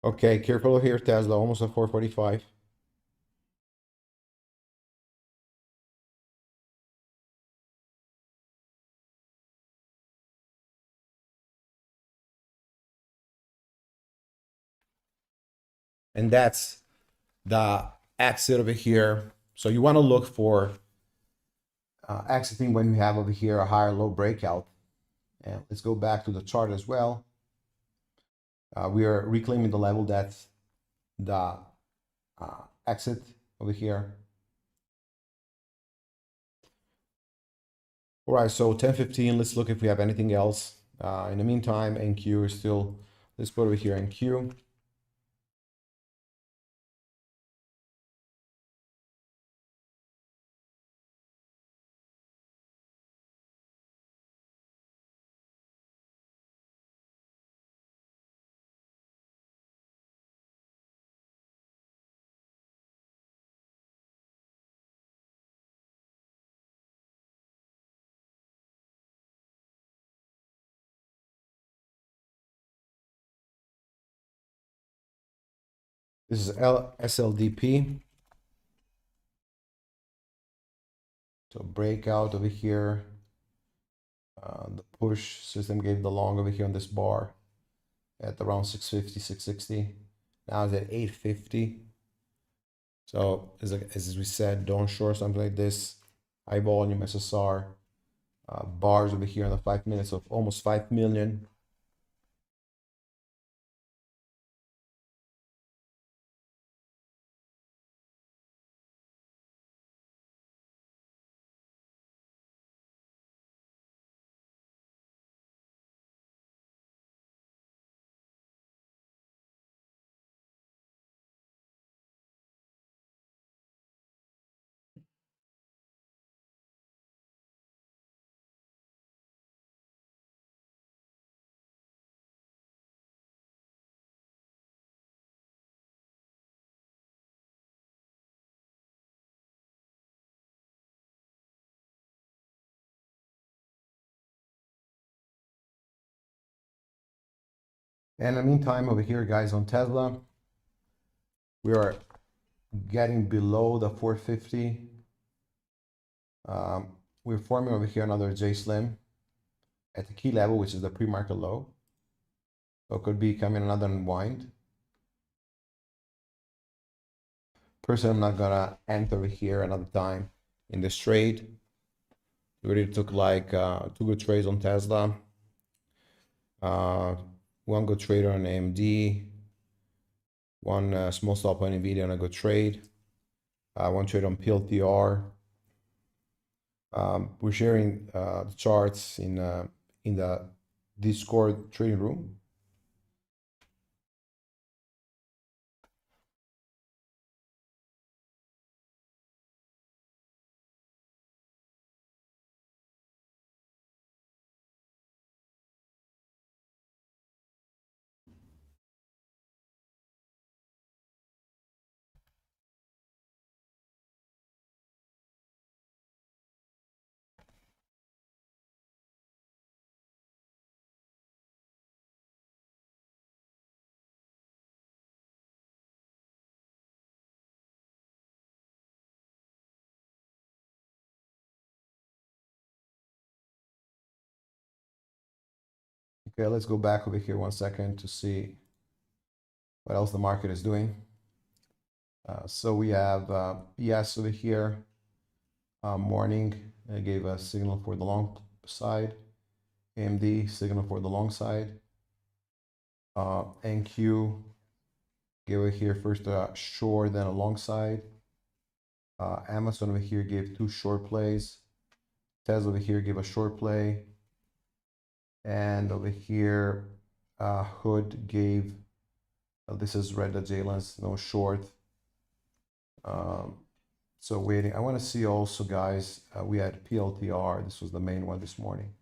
Speaker 1: Okay, careful here, Tesla, almost at 445. And that's the exit over here. So you want to look for exiting when you have over here a higher low breakout. And let's go back to the chart as well. We are reclaiming the level that's the exit over here. All right, so 10:15, let's look if we have anything else. In the meantime, NQ is still, let's put over here NQ. This is SLDP. So breakout over here. The push system gave the long over here on this bar at around 650, 660. Now it's at 850. So as we said, don't short something like this. High volume SSR. Bars over here in the 5 minutes of almost 5 million. And in the meantime, over here, guys, on Tesla, we are getting below the 450. We're forming over here another J Slim at the key level, which is the pre-market low. So it could be coming another unwind. Personally, I'm not gonna enter over here another time in this trade. We already took like 2 good trades on Tesla, 1 good trader on AMD, 1 small stop on NVIDIA on a good trade, 1 trade on PLTR. We're sharing the charts in the Discord trading room. Okay, let's go back over here 1 second to see what else the market is doing. So we have PS over here, morning, it gave a signal for the long side, AMD signal for the long side, NQ gave over here first a short, then a long side. Amazon over here gave 2 short plays. Tesla over here gave a short play. And over here, Hood gave, this is red at JLines, no short. So waiting, I want to see also, guys, we had PLTR. This was the main one this morning.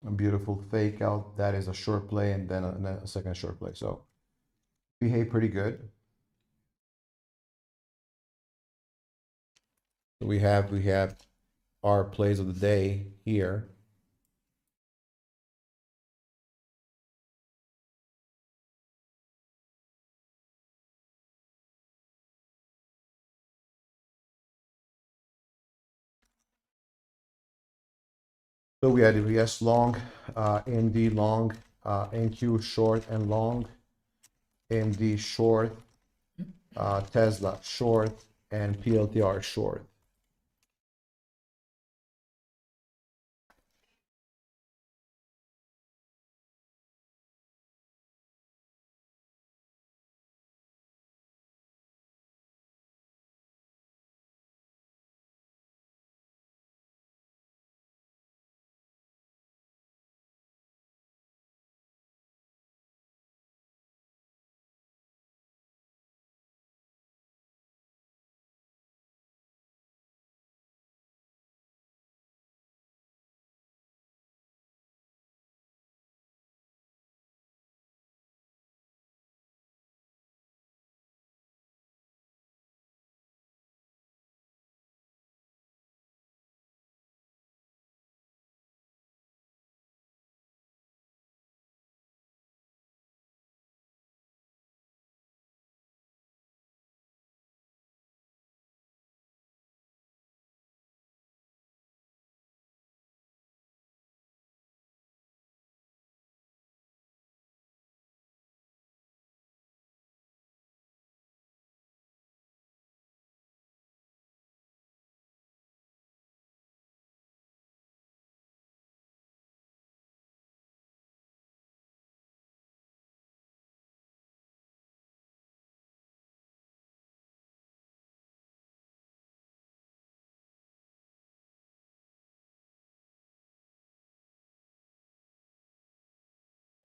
Speaker 1: A beautiful fake out. That is a short play and then a second short play. So behave pretty good. So we have our plays of the day here. So we had EVS long, AMD long, NQ short and long, AMD short, Tesla short, and PLTR short.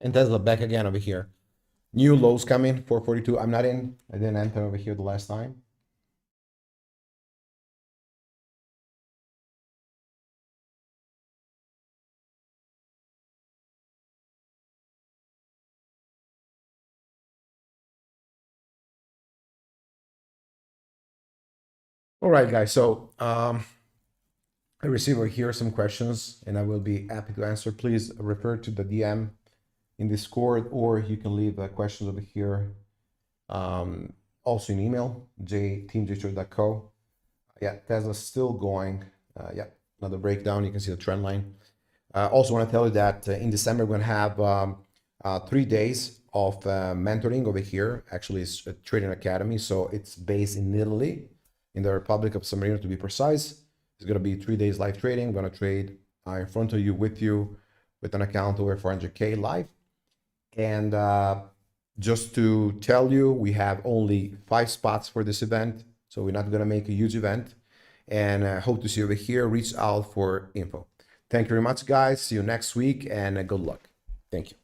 Speaker 1: And Tesla back again over here. New lows coming, 442. I'm not in. I didn't enter over here the last time. All right, guys. So I received over here some questions, and I will be happy to answer. Please refer to the DM in Discord, or you can leave questions over here. Also in email, team.jtrader.co. Yeah, Tesla's still going. Yeah, another breakdown. You can see the trend line. Also want to tell you that in December, we're going to have 3 days of mentoring over here. Actually, it's a trading academy. So it's based in Italy, in the Republic of San Marino to be precise. It's going to be 3 days live trading. I'm going to trade in front of you, with an account over 400K live. And just to tell you, we have only 5 spots for this event. So we're not going to make a huge event. And I hope to see you over here. Reach out for info. Thank you very much, guys. See you next week, and good luck. Thank you.